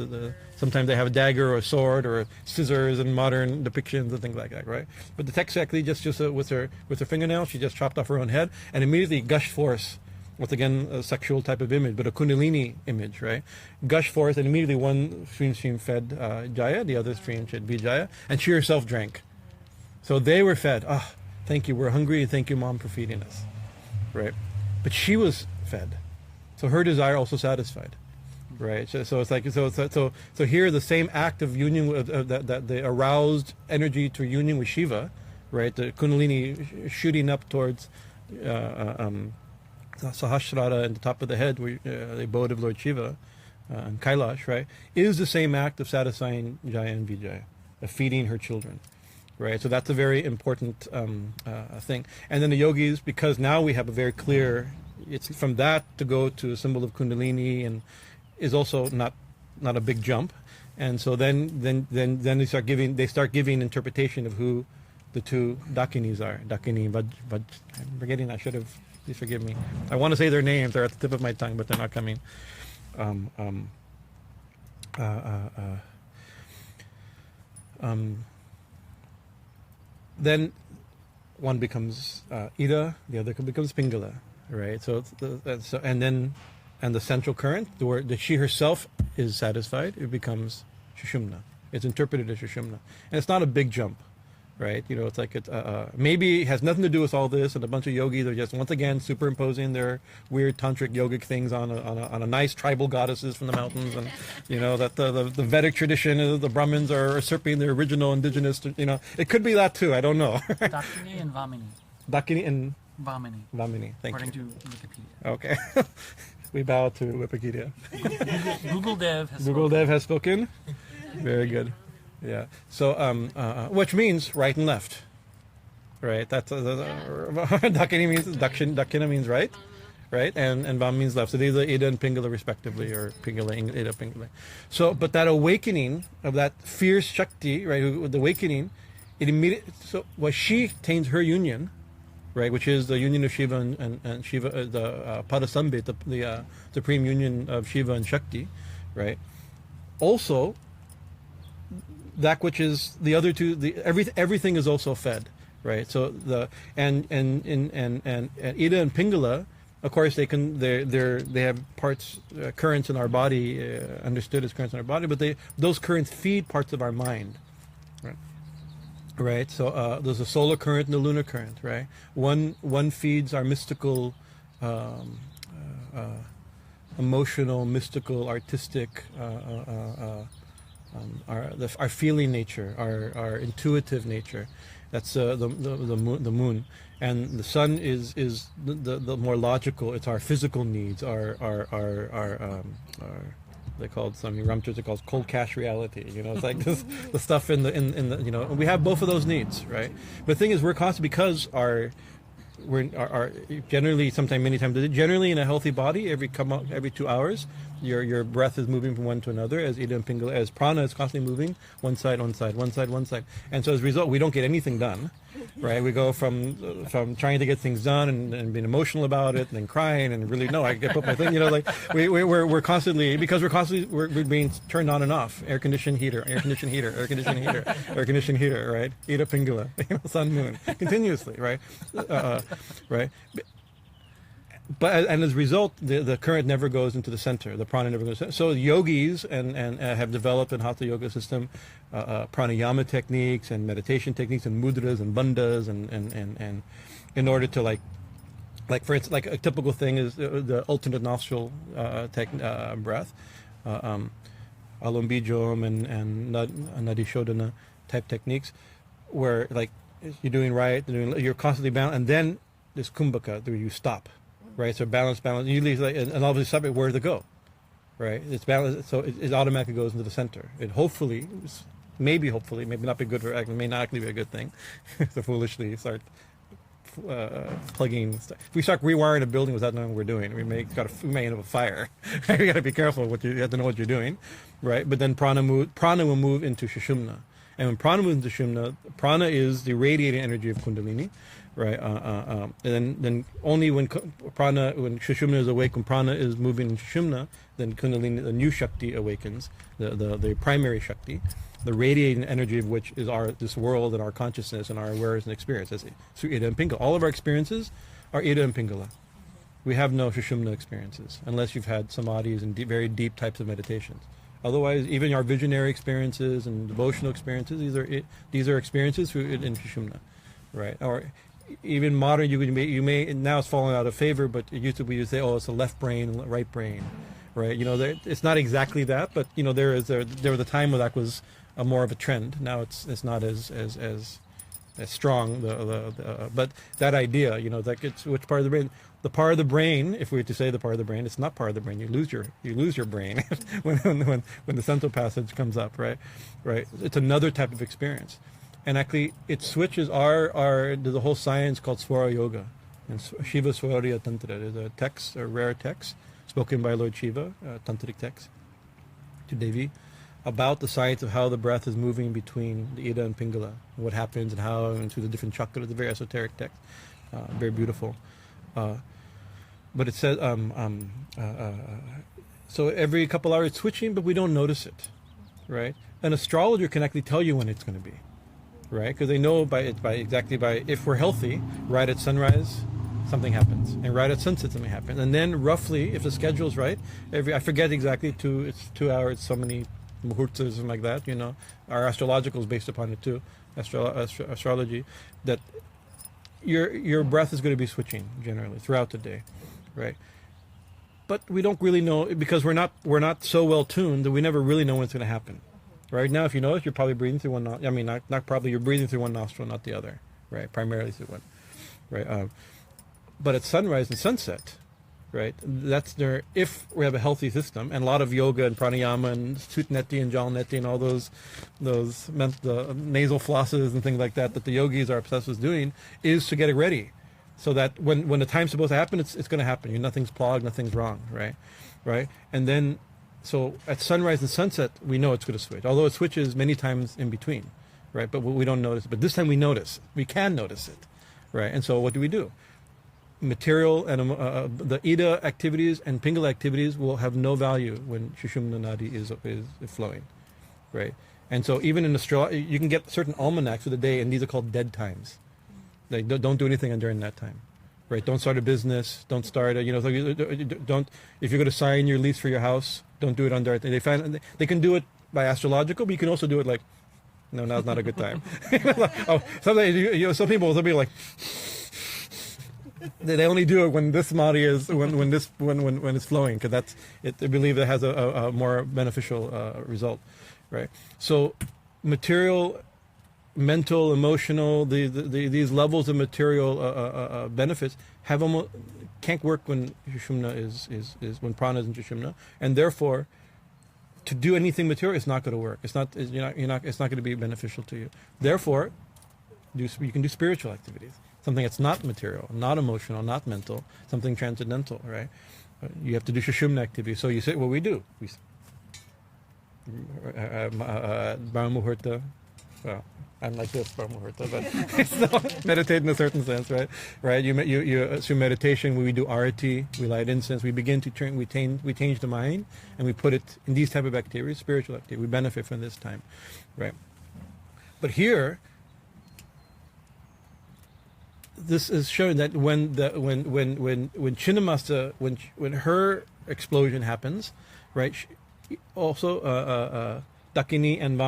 Sometimes they have a dagger or a sword or scissors in modern depictions and things like that, right? But the text actually just with her fingernail, she just chopped off her own head and immediately gushed forth. With again a sexual type of image, but a Kundalini image, right? Gush forth, and immediately one stream fed Jaya, the other stream fed Vijaya, and she herself drank. So they were fed. Thank you, we're hungry, and thank you, Mom, for feeding us, right? But she was fed, so her desire also satisfied, right? So it's like so here the same act of union that the aroused energy to union with Shiva, right? The Kundalini shooting up towards. Sahasranama and the top of the head, where the abode of Lord Shiva, and Kailash, right, is the same act of satisfying Jaya and Vijaya, of feeding her children, right? So that's a very important thing. And then the yogis, because now we have a very clear, it's from that to go to a symbol of Kundalini, and is also not a big jump. And so then they start giving interpretation of who the two Dakinis are. Dakini, I'm forgetting. I should have. Please forgive me. I want to say their names. They're at the tip of my tongue, but they're not coming. Then one becomes Ida, the other becomes Pingala, right? So and the central current, where she herself is satisfied, it becomes Sushumna. It's interpreted as Sushumna, and it's not a big jump. Right, it's like maybe it has nothing to do with all this, and a bunch of yogis are just once again superimposing their weird tantric yogic things on a nice tribal goddesses from the mountains, and that the Vedic tradition, the Brahmins are usurping their original indigenous. It could be that too. I don't know. Dakini and Vamini. Dakini and Vamini. Vamini. Thank According you. to Wikipedia. Okay, we bow to Wikipedia. Google Dev has Google spoken. Dev has spoken. Very good. Yeah. So, which means right and left, right? That's Dakini means Dakina means right, and Vam means left. So these are Ida and Pingala respectively, or Pingala, Ida, Pingala. So, but that awakening of that fierce Shakti, right? The awakening, it immediately. So, she attains her union, right? Which is the union of Shiva and Shiva, the Padasambit, the supreme union of Shiva and Shakti, right? Also. That which is the other two, everything is also fed, right? So and Ida and Pingala, of course, they have parts, currents in our body, understood as currents in our body, but those currents feed parts of our mind, right? Right. So there's a solar current and a lunar current, right? One feeds our mystical, emotional, mystical, artistic. our feeling nature, our intuitive nature. That's the moon, and the sun is the more logical. It's our physical needs, our they call it, some Ramchurch calls cold cash reality. It's like this, the stuff in the we have both of those needs, right? But the thing is, we're constantly, because we're generally, sometimes many times, generally in a healthy body, every 2 hours, your breath is moving from one to another, as Ida and Pingala, as prana is constantly moving one side, and so as a result, we don't get anything done, right? We go from trying to get things done and being emotional about it, and then crying and really, no, I can put my thing, we're constantly, because we're being turned on and off, air conditioned heater, right? Ida Pingala, sun, moon, continuously, right? Right. But and as a result, the current never goes into the center. The prana never goes. So yogis and have developed in hatha yoga system pranayama techniques and meditation techniques and mudras and bandhas and in order to like for instance, like a typical thing is the alternate nostril breath, alombijom and nadishodhana type techniques, where like you're doing right, you're constantly balanced, and then this kumbhaka where you stop. Right, so balance. Usually, and all of a sudden, where to go? Right, it's balanced, so it automatically goes into the center. It hopefully, maybe not be good for. May not actually be a good thing. So foolishly start plugging. If we start rewiring a building without knowing what we're doing, we may end up a fire. You got to be careful you have to know what you're doing, right? But then prana will move into Sushumna, and when prana moves into Sushumna, prana is the radiating energy of Kundalini. Right, and then only when Sushumna is awake, when prana is moving in Sushumna, then Kundalini, the new Shakti, awakens, the primary Shakti, the radiating energy of which is this world and our consciousness and our awareness and experience. That's through Ida and Pingala. All of our experiences are Ida and Pingala. We have no Sushumna experiences unless you've had samadhis and very deep types of meditations. Otherwise, even our visionary experiences and devotional experiences, these are experiences through in Sushumna, right? Or even modern, you may now it's fallen out of favor, but it used to be say, oh, it's the left brain, right brain, right? It's not exactly that, but there was a time where that was more of a trend. Now it's not as strong. But that idea, like it's which part of the brain? The part of the brain, if we were to say the part of the brain, it's not part of the brain. You lose your brain when the central passage comes up, right? Right. It's another type of experience. And actually, it switches there's a whole science called Swara Yoga, and Shiva Swarya Tantra. There's a text, a rare text, spoken by Lord Shiva, a tantric text, to Devi, about the science of how the breath is moving between the Ida and Pingala, what happens and how, and through the different chakras. It's a very esoteric text, very beautiful. But it says, so every couple hours it's switching, but we don't notice it, right? An astrologer can actually tell you when it's going to be. Right, because they know if we're healthy, right at sunrise, something happens, and right at sunset something happens, and then roughly, if the schedule's right, I forget exactly it's 2 hours, so many muhurtas, something like that. Our astrological is based upon it too, astrology, that your breath is going to be switching generally throughout the day, right? But we don't really know because we're not so well tuned that we never really know when it's going to happen. Right now, if you notice, you're probably breathing through one nostril. I mean, not probably. You're breathing through one nostril, not the other. Right, primarily through one. Right, but at sunrise and sunset, right? That's there. If we have a healthy system, and a lot of yoga and pranayama and sutneti and jalneti and all the nasal flosses and things like that the yogis are obsessed with doing, is to get it ready, so that when the time's supposed to happen, it's going to happen. Nothing's clogged, nothing's wrong. Right, and then. So at sunrise and sunset, we know it's going to switch, although it switches many times in between, right? But we don't notice. But this time we notice. We can notice it, right? And so what do? Material and the Ida activities and Pingala activities will have no value when Sushumna Nadi is flowing, right? And so even in astrology, you can get certain almanacs of the day, and these are called dead times. Like don't do anything during that time. Right, don't start a business. Don't start don't. If you're going to sign your lease for your house, don't do it under. They can do it by astrological, but you can also do it like, no, now's not a good time. Sometimes some people will be like, they only do it when this samadhi is when it's flowing, because they believe it has a more beneficial result. right? So material, mental, emotional, these levels of material benefits have almost can't work when Sushumna is when prana is in Sushumna, and therefore to do anything material is not going to work. It's not going to be beneficial to you. Therefore, you can do spiritual activities, something that's not material, not emotional, not mental, something transcendental, right? You have to do Sushumna activities. So you say, what we do, Brahma-muhurta, well, I'm like this, Brahma-muhurta, but so meditate in a certain sense, right? Right? Through meditation, we do arati, we light incense, we begin to train, we change the mind, and we put it in these type of activities, spiritual activities. We benefit from this time, right? But here, this is showing that when Chinnamasta, when her explosion happens, right? Also, Dakini and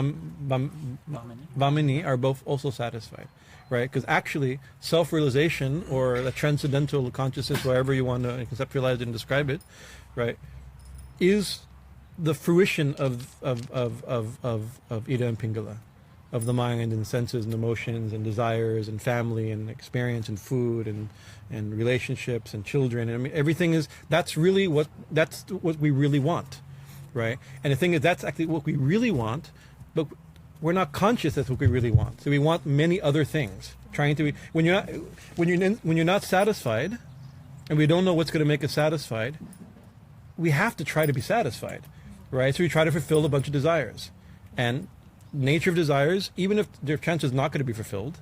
Vamini are both also satisfied, right? Because actually, self-realization or the transcendental consciousness, however you want to conceptualize it and describe it, right, is the fruition of Ida and Pingala, of the mind and senses and emotions and desires and family and experience and food and relationships and children. And I mean, everything is, that's what we really want. Right, and the thing is, that's actually what we really want, but we're not conscious that's what we really want. So we want many other things. Trying to be when you're not satisfied, and we don't know what's going to make us satisfied, we have to try to be satisfied, right? So we try to fulfill a bunch of desires, and nature of desires, even if their chance is not going to be fulfilled,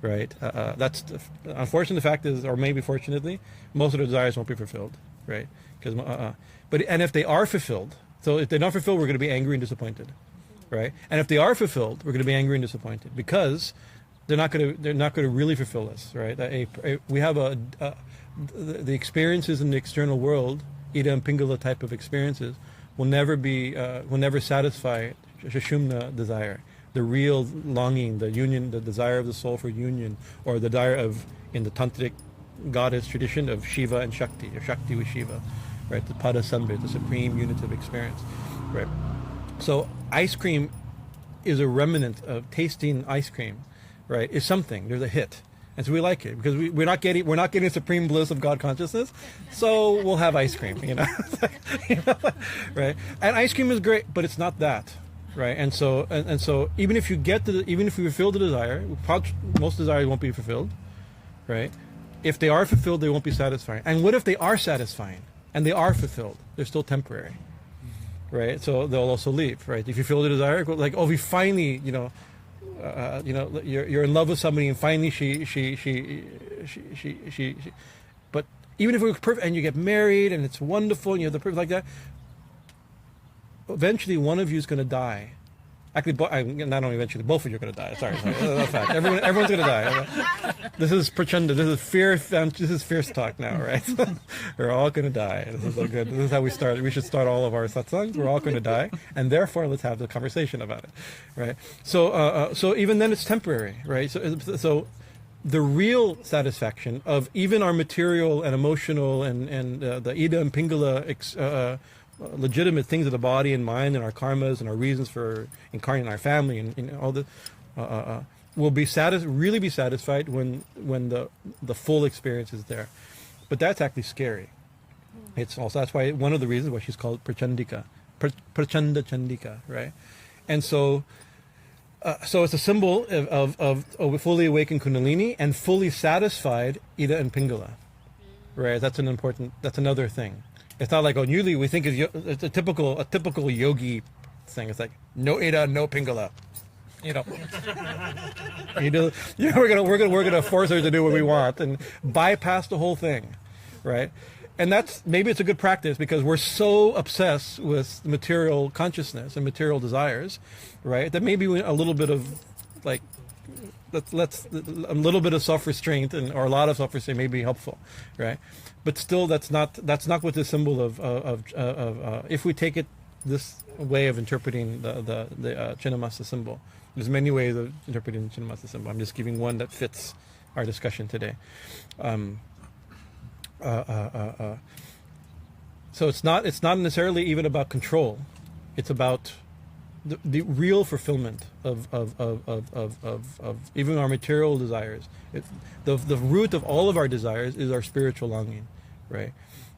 right? That's unfortunately the fact is, or maybe fortunately, most of the desires won't be fulfilled, right? And if they are fulfilled. So if they're not fulfilled, we're going to be angry and disappointed, right? And if they are fulfilled, we're going to be angry and disappointed because they're not going to really fulfill us, right? We have the experiences in the external world, Ida and Pingala type of experiences, will never satisfy Sushumna desire, the real longing, the union, the desire of the soul for union, or the desire of, in the tantric goddess tradition, of Shiva and Shakti, or Shakti with Shiva. Right, the pada sambit, the supreme unitive experience, right? So ice cream is a remnant of tasting ice cream, right? Is something. There's a hit, and so we like it because we're not getting supreme bliss of God consciousness, so we'll have ice cream, right? And ice cream is great, but it's not that, right? And so even if you fulfill the desire, most desires won't be fulfilled, right? If they are fulfilled, they won't be satisfying. And what if they are satisfying? And they are fulfilled. They're still temporary, right? So they'll also leave, right? If you feel the desire, like, oh, we finally, you're in love with somebody, and finally she. But even if it was perfect, and you get married, and it's wonderful, and you have the perfect like that, eventually one of you is going to die. Actually, not only eventually, both of you are going to die. Sorry, that's a fact. Everyone's going to die. This is pracaṇda. This is fear. This is fierce talk now, right? We're all going to die. This is so good. This is how we start. We should start all of our satsangs. We're all going to die, and therefore, let's have the conversation about it, right? So even then, it's temporary, right? So the real satisfaction of even our material and emotional and the Ida and Pingala legitimate things of the body and mind and our karmas and our reasons for incarnating our family and all this will be really be satisfied when the full experience is there. But that's actually scary. It's also, that's why one of the reasons why she's called pracaṇdikā, pracaṇda-caṇdikā, right? And so it's a symbol of a fully awakened Kundalini and fully satisfied Ida and Pingala, right? That's another thing. It's not like, usually we think it's a typical yogi thing. It's like, no Ida, no Pingala. We're gonna force her to do what we want and bypass the whole thing, right? And maybe it's a good practice because we're so obsessed with material consciousness and material desires, right? That maybe a little bit of like, let's a little bit of self-restraint or a lot of self-restraint may be helpful, right? But still, that's not what the symbol of if we take it this way of interpreting the Chinnamasta symbol. There's many ways of interpreting the Chinnamasta symbol. I'm just giving one that fits our discussion today. So it's not necessarily even about control. It's about the real fulfillment of even our material desires. The root of all of our desires is our spiritual longing, right?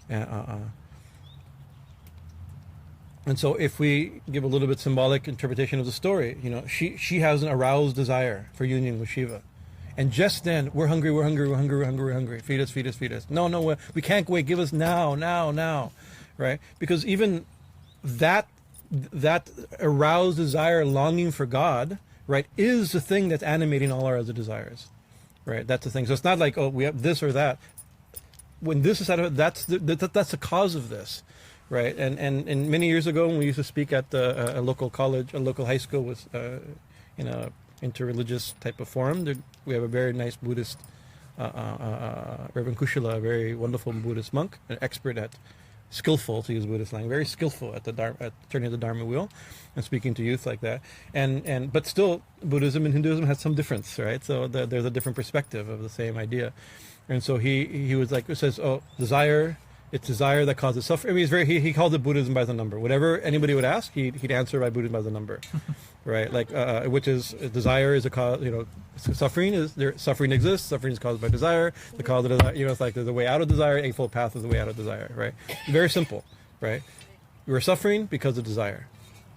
And so if we give a little bit symbolic interpretation of the story, she has an aroused desire for union with Shiva. And just then, we're hungry, we're hungry, we're hungry, we're hungry, we're hungry. Feed us, feed us, feed us. No, we can't wait. Give us now, right? Because even that aroused desire, longing for God, right, is the thing that's animating all our other desires, right? That's the thing. So it's not like, oh, we have this or that. When this is that's the cause of this, right? And many years ago, when we used to speak at a local college, a local high school with in a interreligious type of forum, we have a very nice Buddhist Reverend Kushala, a very wonderful Buddhist monk, an expert at skillful, to use Buddhist language, very skillful at turning the Dharma wheel and speaking to youth like that. But still, Buddhism and Hinduism has some difference, right? So there's a different perspective of the same idea. And so he was like, it says, oh, desire, it's desire that causes suffering. I mean, he called it Buddhism by the number. Whatever anybody would ask, he'd answer by Buddhism by the number, right? Like, which is desire is a cause. Suffering exists. Suffering is caused by desire. The cause of desire, it's like there's a way out of desire. Eightfold Path is the way out of desire, right? Very simple, right? You're suffering because of desire.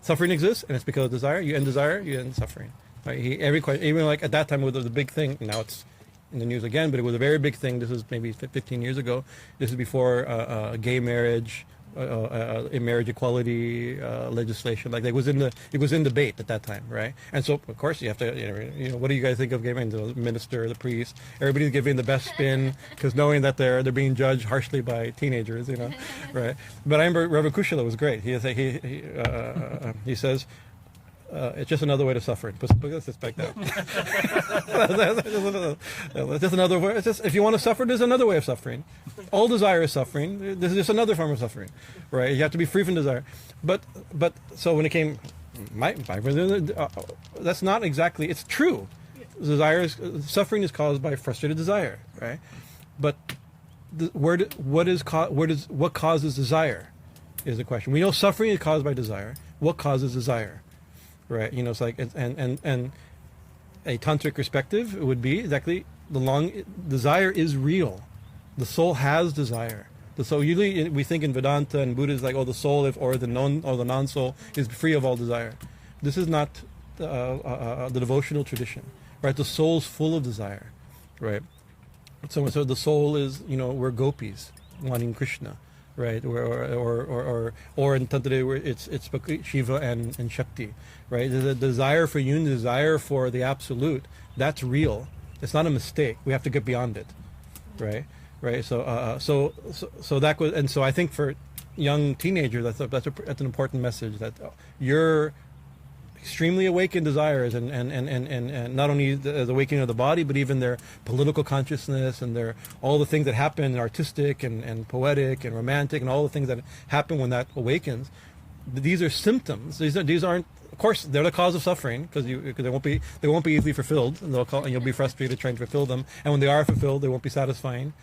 Suffering exists, and it's because of desire. You end desire, you end suffering. Right? Even like at that time, it was a big thing. Now it's in the news again, but it was a very big thing. This was maybe 15 years ago. This is before gay marriage, marriage equality legislation. Like it was in debate at that time, right? And so of course you have to, what do you guys think of gay marriage? The minister, the priest, everybody's giving the best spin because knowing that they're being judged harshly by teenagers, right? But I remember Reverend Kushala was great. He says. It's just another way to suffering. Let's just back that. It's just another way. It's just, if you want to suffer, there's another way of suffering. All desire is suffering. This is just another form of suffering, right? You have to be free from desire. But so when it came, that's not exactly. It's true. Suffering is caused by frustrated desire, right? But what causes desire is the question. We know suffering is caused by desire. What causes desire? Right, it's like, and a tantric perspective would be exactly desire is real. The soul has desire. The soul, usually we think in Vedanta and Buddha is like, oh, the soul or the non-soul is free of all desire. This is not the devotional tradition, right? The soul's full of desire, right? So the soul is, we're gopis wanting Krishna. Right, or in Tantra, where it's Shiva and Shakti, right? The desire for union, the desire for the absolute, that's real. It's not a mistake. We have to get beyond it, right? So that was, and so I think for young teenagers, that's an important message that you're extremely awakened desires and not only the awakening of the body, but even their political consciousness and all the things that happen, artistic and poetic and romantic, and all the things that happen when that awakens. These are symptoms. These aren't, of course, they're the cause of suffering because they won't be easily fulfilled, and you'll be frustrated trying to fulfill them. And when they are fulfilled, they won't be satisfying.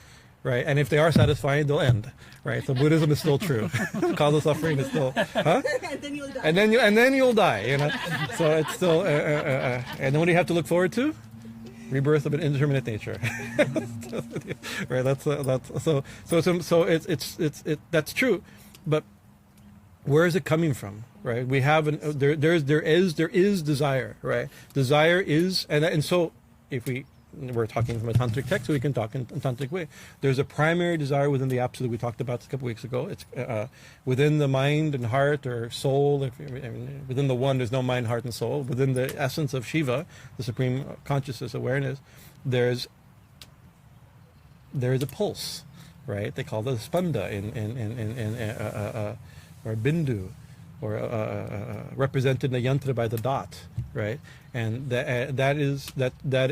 Right, and if they are satisfying, they'll end. Right, so Buddhism is still true. The cause of suffering is still, and then you'll die. And then you'll die. So it's still, and then what do you have to look forward to? Rebirth of an indeterminate nature. Right, that's that's true, but where is it coming from? Right, we have there is desire. Right, desire is, and so if we're talking from a tantric text, so we can talk in a tantric way. There's a primary desire within the absolute we talked about a couple weeks ago. It's within the mind and heart or soul. Within the one, there's no mind, heart, and soul. Within the essence of Shiva, the supreme consciousness, awareness, there's a pulse, right? They call it a spanda or bindu, or represented in the yantra by the dot, right? And that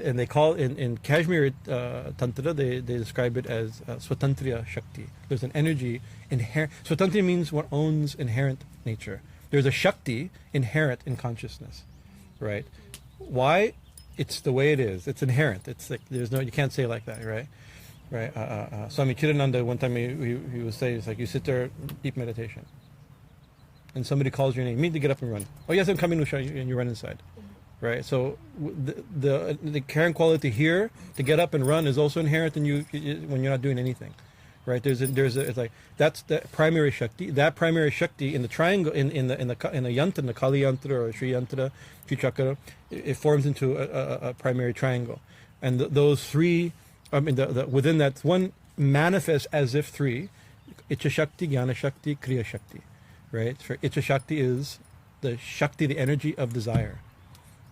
and they call in Kashmir Tantra, they describe it as Swatantriya Shakti. There's an energy inherent. Swatantriya means what owns inherent nature. There's a Shakti inherent in consciousness, right? Why? It's the way it is. It's inherent. It's like you can't say it like that, right? Right. Swami Chidananda one time he would say, it's like you sit there, deep meditation. and somebody calls your name, immediately get up and run. Oh yes, I'm coming, Usha, and you run inside. Right, so the inherent quality here to get up and run is also inherent in you when you're not doing anything. Right, it's like that's the primary shakti. That primary shakti in the triangle in the yantra, in the Kali yantra or Sri yantra, Sri chakra, it forms into a primary triangle, and those three. I mean, within that one manifests as if three: Icha shakti, Jnana shakti, Kriya shakti. Right, for Icha shakti is the shakti, the energy of desire.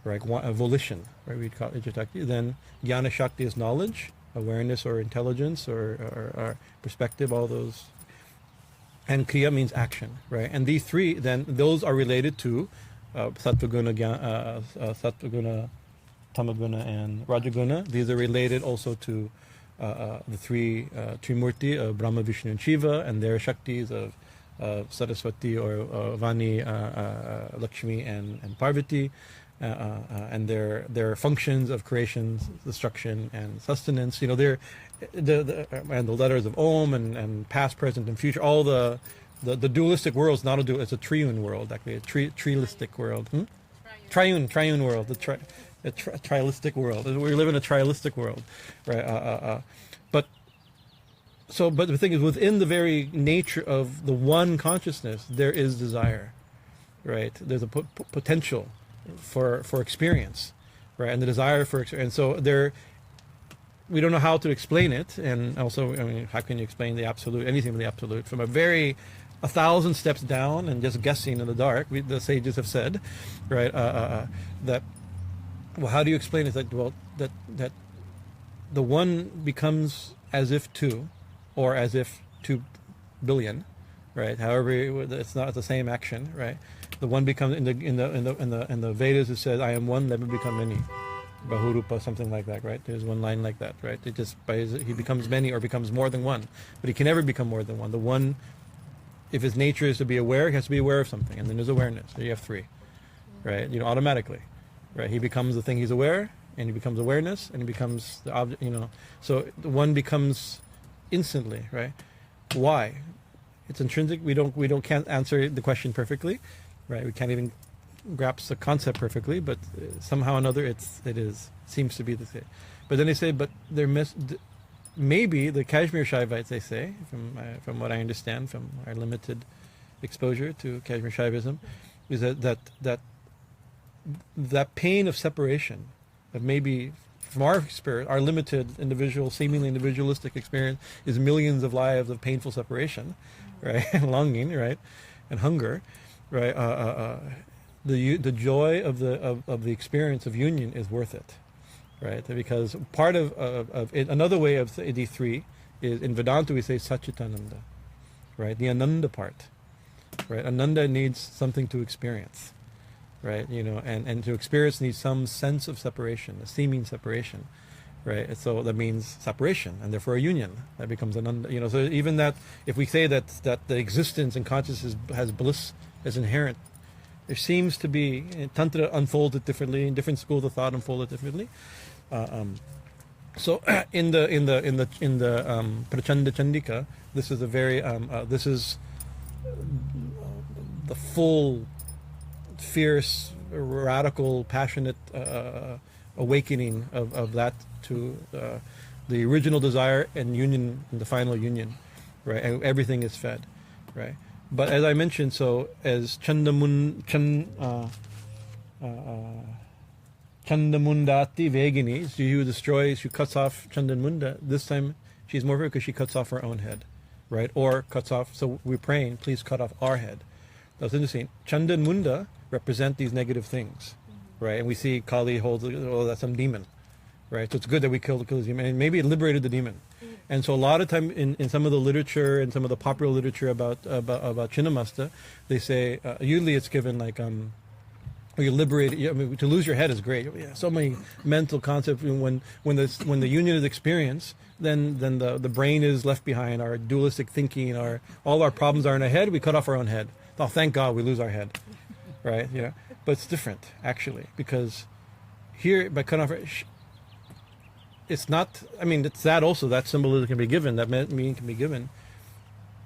Right, a volition, right? We'd call it Icha shakti. Then Jnana shakti is knowledge, awareness, or intelligence, or perspective. All those, and Kriya means action, right? And these three, then those are related to Sattva-guna, Sattva-guna, Tamaguna, and Rajaguna. These are related also to the three Trimurti of Brahma, Vishnu, and Shiva, and their shaktis of Saraswati or Vani, Lakshmi, and Parvati. And their functions of creation, destruction, and sustenance. You know, they're and the letters of Om and past, present, and future. All the dualistic world is not a dual. It's a triune world, actually, a trialistic world. Triune world. A trialistic world. We live in a trialistic world, right? But the thing is, within the very nature of the one consciousness, there is desire, right? There's a potential for experience, right? And the desire for experience. And so we don't know how to explain it. And also, I mean, how can you explain the absolute, anything with the absolute, from 1,000 steps down and just guessing in the dark? The sages have said, right, that, well, how do you explain it? That the one becomes as if two, or as if 2 billion, right? However, it's not the same action, right? The one becomes in the Vedas it says, "I am one, let me become many." Bahurupa, something like that, right? There's one line like that, right? It just he becomes many or becomes more than one, but he can never become more than one. The one, if his nature is to be aware, he has to be aware of something, and then there's awareness. So you have three, right? You know, automatically, right? He becomes the thing he's aware, and he becomes awareness, and he becomes the object. You know, so the one becomes instantly, right? Why? It's intrinsic. We can't answer the question perfectly. Right, we can't even grasp the concept perfectly, but somehow or another it seems to be the same. But then they say, but maybe the Kashmir Shaivites, they say, from what I understand from our limited exposure to Kashmir Shaivism, is that pain of separation, that maybe from our experience, our limited seemingly individualistic experience, is millions of lives of painful separation, right, and longing, right, and hunger. Right, the joy of the experience of union is worth it, right? Because part of it, another way of the three is in Vedanta we say Satchitananda, right? The Ananda part, right? Ananda needs something to experience, right? You know, and to experience needs some sense of separation, a seeming separation, right? So that means separation, and therefore a union. That becomes Ananda. You know, so even that, if we say that the existence and consciousness has bliss as inherent, there seems to be Tantra unfolded differently, in different schools of thought unfolded differently. So in the pracaṇda-caṇdikā, this is a very this is the full, fierce, radical, passionate awakening of that to the original desire and union, and the final union, right? And everything is fed, right? But as I mentioned, so as caṇda-muṇdāti-veginī, so she cuts off caṇda-muṇdā. This time she's more because she cuts off her own head, right? Or cuts off, so we're praying, please cut off our head. That's interesting. Caṇda-muṇdā represent these negative things, right? And we see Kali holds, oh, that's some demon, right? So it's good that we killed the demon, and maybe it liberated the demon. And so a lot of time in some of the literature and some of the popular literature about Chinnamasta, they say usually it's given like you liberate. I mean, to lose your head is great. Yeah, so many mental concepts. When the union is experienced, then the brain is left behind. Our dualistic thinking, all our problems are in our head. We cut off our own head. Oh, thank God we lose our head, right? Yeah, but it's different actually, because here by cutting off. It's not, I mean, it's that also, that symbolism can be given, that meaning can be given.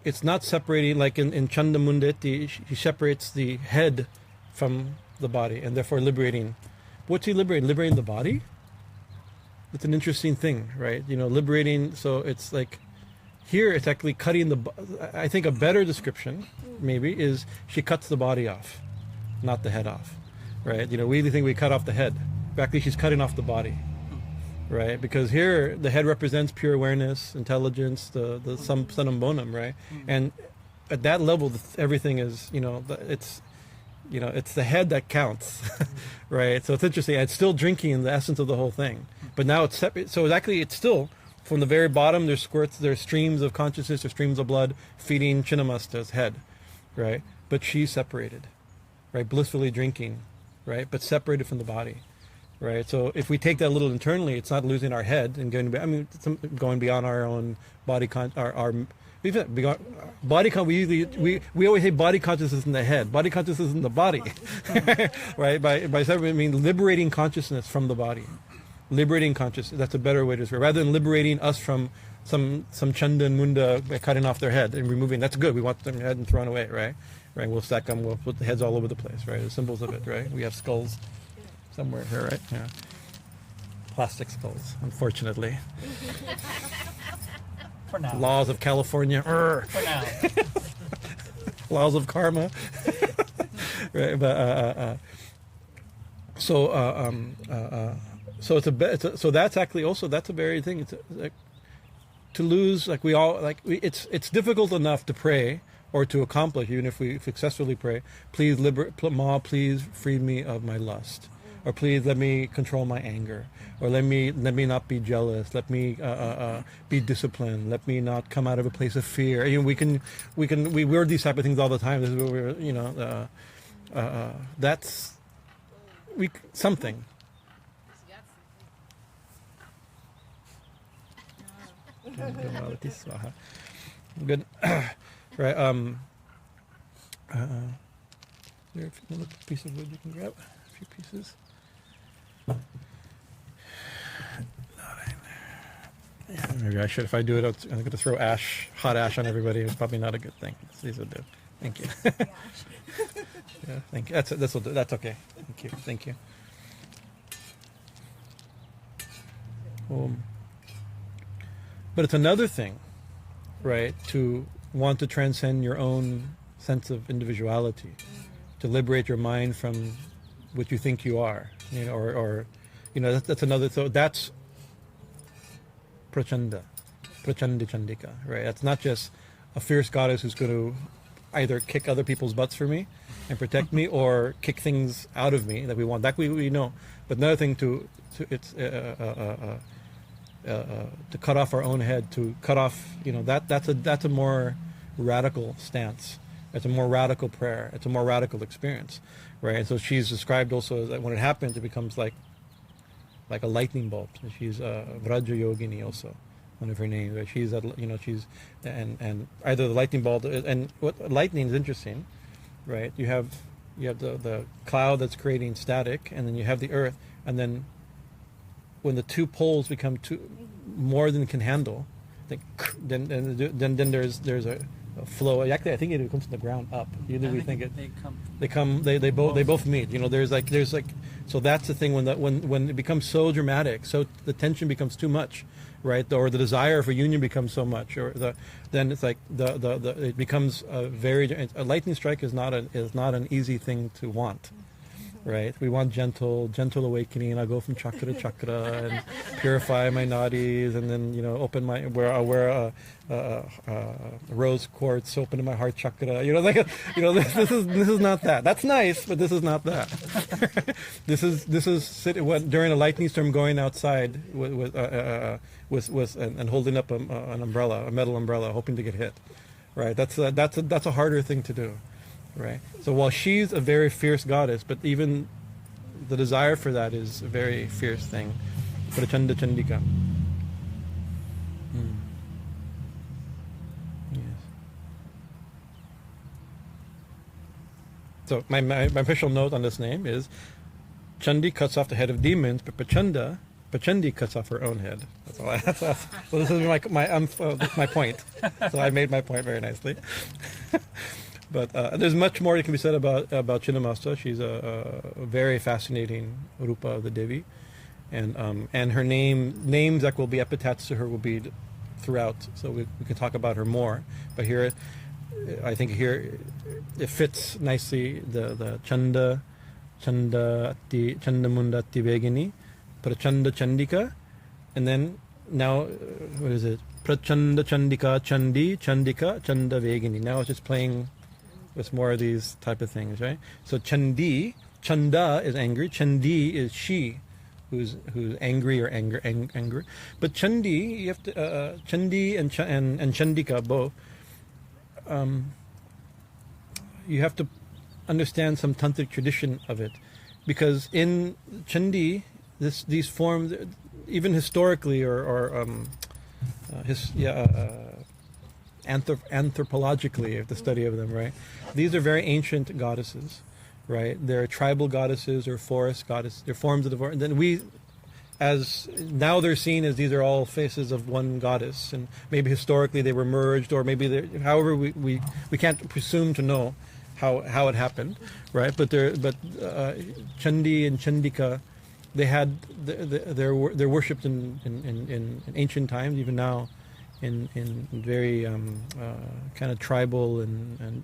it's not separating, like in caṇda-muṇdāti, he separates the head from the body, and therefore liberating. What's he liberating? Liberating the body? It's an interesting thing, right? Liberating, so it's like, here it's actually cutting I think a better description, maybe, is she cuts the body off, not the head off, right? We really think we cut off the head. But actually, she's cutting off the body, right? Because here, the head represents pure awareness, intelligence, the sanam bonum, right? And at that level, everything is, it's the head that counts, right? So it's interesting. It's still drinking the essence of the whole thing, but now it's separate. So actually, it's still from the very bottom. There's streams of consciousness, there's streams of blood feeding Chinnamasta's head, right? But she's separated, right? Blissfully drinking, right? But separated from the body, right? So if we take that a little internally, it's not losing our head and going beyond our own body body we always say body consciousness in the head, body consciousness in the body, right? By separate, I mean liberating consciousness from the body, liberating consciousness. That's a better way to describe it. Rather than liberating us from some caṇda and muṇdā by cutting off their head and removing. That's good. We want their head and thrown away, right? We'll stack them. We'll put the heads all over the place, right? The symbols of it, right? We have skulls somewhere here, right? Yeah, plastic skulls, unfortunately. For now. Laws of California. For now. Laws of karma. Right, but so so that's actually also, that's a very thing. It's like to lose, like we all, like it's difficult enough to pray or to accomplish, even if we successfully pray. Please Ma, please free me of my lust, or please let me control my anger, or let me not be jealous, let me be disciplined, let me not come out of a place of fear. We word these type of things all the time. This is what we're, that's something. Good. Right. Is there another piece of wood you can grab? A few pieces. Yeah, maybe I should. If I do it, I'm going to throw hot ash on everybody. It's probably not a good thing. These will do. Thank you. Yeah, thank you. That's okay. Thank you. But it's another thing, right, to want to transcend your own sense of individuality, to liberate your mind from what you think you are, or that's another. So that's pracaṇda-caṇdikā, right? That's not just a fierce goddess who's going to either kick other people's butts for me and protect me, or kick things out of me that we want. That we know. But another thing to cut off our own head, to cut off, that's a more radical stance. It's a more radical prayer. It's a more radical experience, right? And so she's described also that when it happens, it becomes like a lightning bolt. She's Vraja-yogiনী also, one of her names. Right? She's she's and either the lightning bolt, and what lightning is interesting, right? You have the cloud that's creating static, and then you have the earth, and then when the two poles become more than can handle, then there's a flow. Actually, I think it comes from the ground up. Either we think it. They both meet. There's like so that's the thing when it becomes so dramatic, so the tension becomes too much, right? Or the desire for union becomes so much, or then it's like it becomes a lightning strike is not an easy thing to want. Right, we want gentle awakening. I'll go from chakra to chakra and purify my nadis, and then open I'll wear a rose quartz open to my heart chakra. This is not that. That's nice, but this is not that. This is during a lightning storm, going outside with and holding up an umbrella, a metal umbrella, hoping to get hit. Right, that's a harder thing to do. Right. So while she's a very fierce goddess, but even the desire for that is a very fierce thing. Pracaṇda-caṇdikā. Yes. So my official note on this name is Caṇdī cuts off the head of demons, but pracaṇda but caṇdī cuts off her own head. That's all. So this is my point. So I made my point very nicely. But there's much more that can be said about Chinnamasta. She's a very fascinating rupa of the Devi, and her names that will be epithets to her will be throughout. So we can talk about her more. But here, I think here it fits nicely the caṇda-muṇdāti-veginī, pracaṇda-caṇdikā, and then now what is it? Pracaṇda-caṇdikā, caṇdī, caṇdikā, caṇda-veginī. Now it's just playing with more of these type of things, right? So caṇdī, caṇdā is angry, caṇdī is she who's angry or angry. But caṇdī, you have to caṇdī and caṇdikā both. You have to understand some tantric tradition of it, because in caṇdī, these forms, even historically anthropologically, the study of them, right? These are very ancient goddesses, right? They're tribal goddesses or forest goddesses. They're forms of the forest. Then now they're seen as these are all faces of one goddess, and maybe historically they were merged, or maybe however we can't presume to know how it happened, right? But caṇdī and caṇdikā, they're worshipped in ancient times, even now, in very kind of tribal and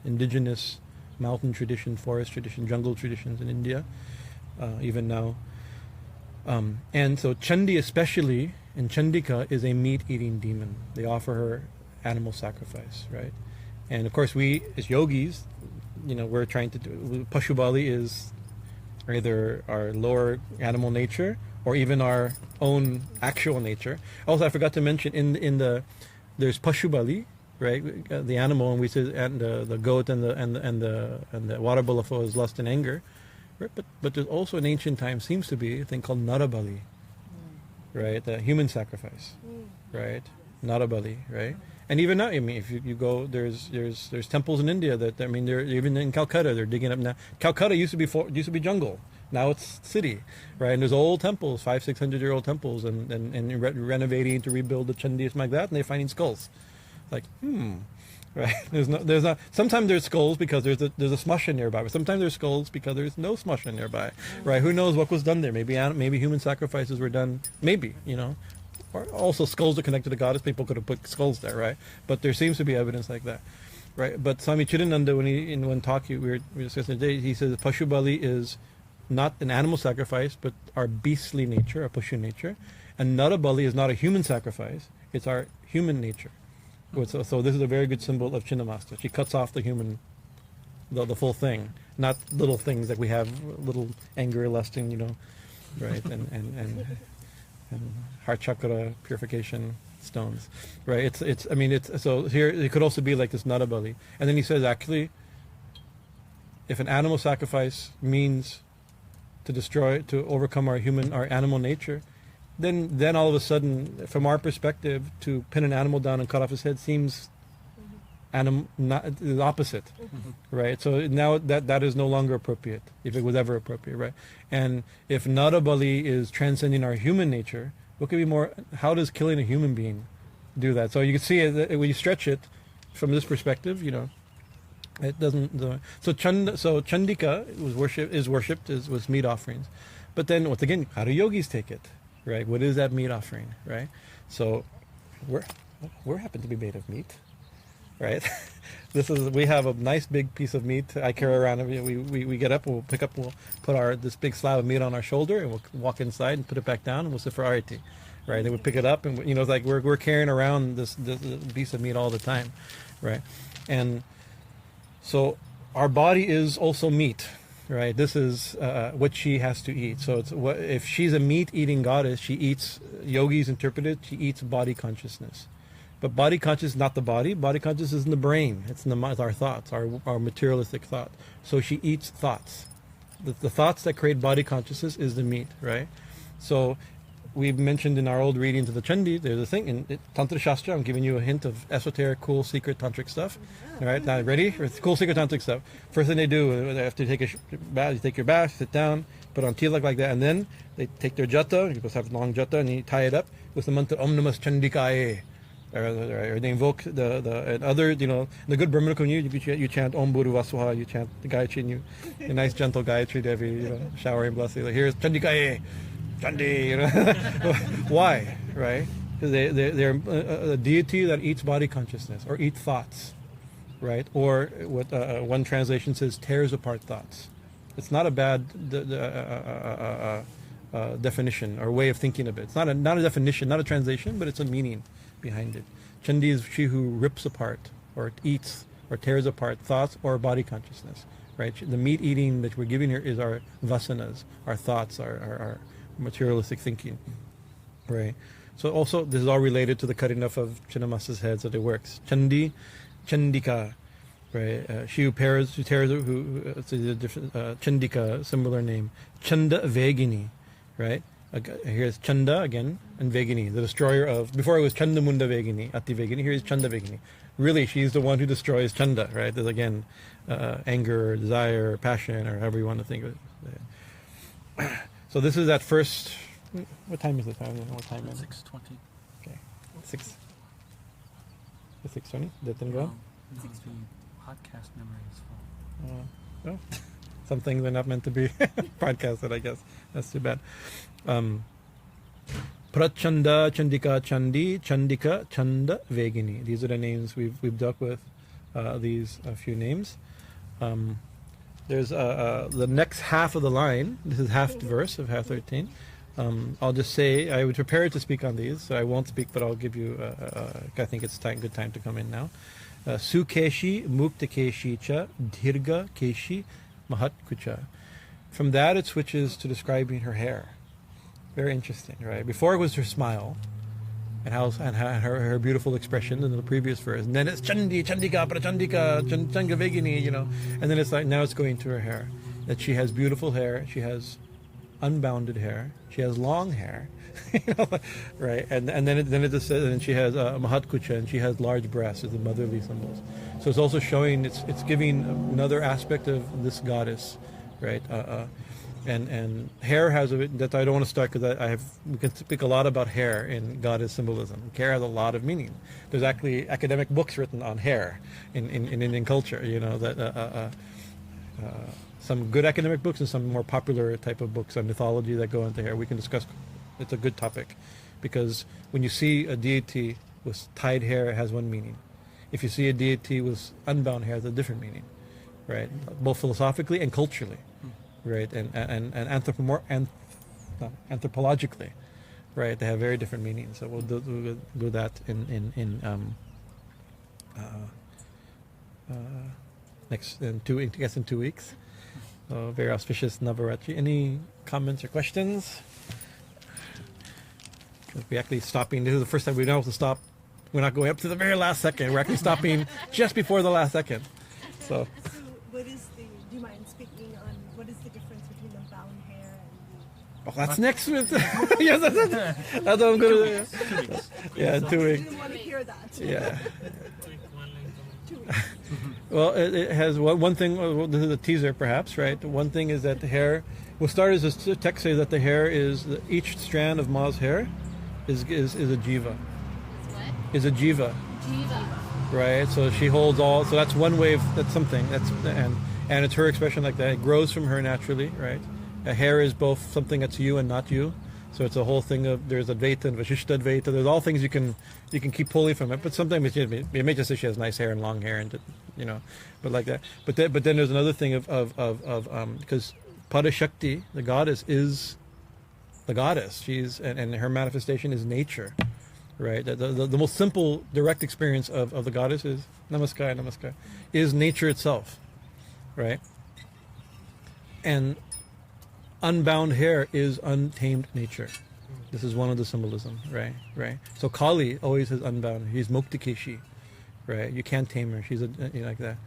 indigenous mountain tradition, forest tradition, jungle traditions in India, even now. And so caṇdī especially, and caṇdikā, is a meat-eating demon. They offer her animal sacrifice, right? And of course we, as yogis, we're trying to do, Pashubali is either our lower animal nature or even our own actual nature. Also, I forgot to mention there's Pashubali, right? The animal, and we said, and the goat and the water buffalo is lust and anger. Right? But there's also in ancient times seems to be a thing called Narabali, right? The human sacrifice, right? Narabali, right? And even now, I mean, if you go, there's temples in India that, I mean, they're even in Calcutta, they're digging up now. Calcutta used to be jungle. Now it's city, right? And there's old temples, 500-600-year-old temples, and renovating to rebuild the caṇdī, something like that, and they're finding skulls. Like, right? There's not. Sometimes there's skulls because there's a smasha nearby, but sometimes there's skulls because there's no smasha nearby, right? Who knows what was done there? Maybe human sacrifices were done. Maybe, or also skulls are connected to goddess. People could have put skulls there, right? But there seems to be evidence like that, right? But Swami Chidananda, when talking, we were discussing today, he says Pashubali is not an animal sacrifice, but our beastly nature, our Pashu nature, and Narabali is not a human sacrifice; it's our human nature. So this is a very good symbol of Chinnamasta. She cuts off the human, the full thing, not little things that we have, little anger, lusting, right, and heart chakra purification stones, right? So here it could also be like this Narabali. And then he says, actually, if an animal sacrifice means to overcome our animal nature, then all of a sudden, from our perspective, to pin an animal down and cut off his head seems the opposite, right? So now that is no longer appropriate, if it was ever appropriate, right? And if Narabali is transcending our human nature, what could be more? How does killing a human being do that? So you can see it when you stretch it from this perspective, it doesn't. So caṇdikā was meat offerings, but then once again, how do yogis take it? Right? What is that meat offering? Right? So we're happen to be made of meat, right? We have a nice big piece of meat I carry around. We get up, we'll put this big slab of meat on our shoulder, and we'll walk inside and put it back down, and we'll sit for arati, right? Then we pick it up, and it's like we're carrying around this piece of meat all the time, right? And so our body is also meat. Right, this is what she has to eat. So if she's a meat-eating goddess, she eats. Yogis interpret it. She eats body consciousness, but body consciousness is not the body. Body consciousness is in the brain. It's in the mind, our thoughts, our materialistic thought. So she eats thoughts. The thoughts that create body consciousness is the meat, right? So we've mentioned in our old readings of the caṇdī, there's a thing in Tantra Shastra. I'm giving you a hint of esoteric, cool, secret tantric stuff. All right, now ready? Cool, secret tantric stuff. First thing they do, after you take a bath, you take your bath, sit down, put on tilak like that, and then they take their jata, you're supposed to have long jata, and you tie it up with the mantra Om Namas Candikaye. Or they invoke the and other, the good Brahminical you chant Om Buru Vasuha, you chant the Gayatri, a nice gentle Gayatri Devi, showering blessing. Like, here's Candikaye, Chandi, Why, right? Because they're a deity that eats body consciousness or eats thoughts, right? Or what one translation says, tears apart thoughts. It's not a bad definition or way of thinking of it. It's not a definition, not a translation, but it's a meaning behind it. Chandi is she who rips apart or eats or tears apart thoughts or body consciousness, right? The meat eating that we're giving here is our vasanas, our thoughts, our materialistic thinking, right? So also this is all related to the cutting off of Chinnamasa's head, so it works. Caṇdī, caṇdikā, right? She who tears, it's a different, caṇdikā, similar name. caṇda-veginī, right? Here's caṇda again, and veginī, the destroyer of. Before it was caṇda-muṇdāti-veginī, here is caṇda-veginī. Really, she's the one who destroys caṇda, right? There's again anger, or desire, or passion, or however you want to think of it. So this is that first. What time is it? I don't know what time it is. 6:20. Okay, 6:20. That didn't go. No, the podcast memory is full. Well, some things are not meant to be podcasted, I guess. That's too bad. Pracaṇda, caṇdikā, caṇdī, caṇdikā, caṇda-veginī. These are the names we've dealt with. These a few names. There's the next half of the line. This is half the verse of half 13. I'll just say I would prepare to speak on these, so I won't speak, but I'll give you. I think it's good time to come in now. Sukeshi, muktakeshi cha, dhirga keshi, mahatkucha. From that, it switches to describing her hair. Very interesting, right? Before it was her smile, and her beautiful expression in the previous verse, and then it's Chandi, Candika, pracaṇda-caṇdikā, caṇda-veginī, and then it's like now it's going to her hair. That she has beautiful hair, she has unbounded hair, she has long hair, right? And then it just says, and she has mahatkucha, and she has large breasts, as the motherly symbols. So it's also showing, it's giving another aspect of this goddess, right? And hair has that I don't want to start because we can speak a lot about hair in goddess symbolism. Hair has a lot of meaning. There's actually academic books written on hair in Indian culture. That some good academic books and some more popular type of books on mythology that go into hair. We can discuss. It's a good topic because when you see a deity with tied hair, it has one meaning. If you see a deity with unbound hair, it's a different meaning, right? Both philosophically and culturally. Right, and anthropologically, right? They have very different meanings. So we'll do that in 2 weeks. So very auspicious Navaratri. Any comments or questions? We're actually stopping. This is the first time we don't have to stop. We're not going up to the very last second. We're actually stopping just before the last second. So what is do you mind speaking on what is the difference between the bound hair and the... Oh, that's next week. Yes, that's what I'm going to do. Yeah, in 2 weeks. I didn't want to hear that. Yeah. 2 weeks. Well, it has one thing. Well, this is a teaser, perhaps, right? One thing is that the hair. We'll start as the text says that the hair is each strand of Ma's hair is a jiva. What? Is a jiva. Jiva. Right. So she holds all. So that's one way of that's something. And it's her expression like that. It grows from her naturally, right? A hair is both something that's you and not you. So it's a whole thing of there's Advaita and Vasishtha Advaita. There's all things you can keep pulling from it. But sometimes it may just say she has nice hair and long hair and but like that. But then there's another thing of because Padashakti, the goddess, is the goddess. She's and her manifestation is nature, right? The most simple direct experience of the goddess is namaskar, is nature itself, right? And unbound hair is untamed nature. This is one of the symbolism, right? So Kali always has unbound. She's Muktikeshi, right? You can't tame her. She's like that.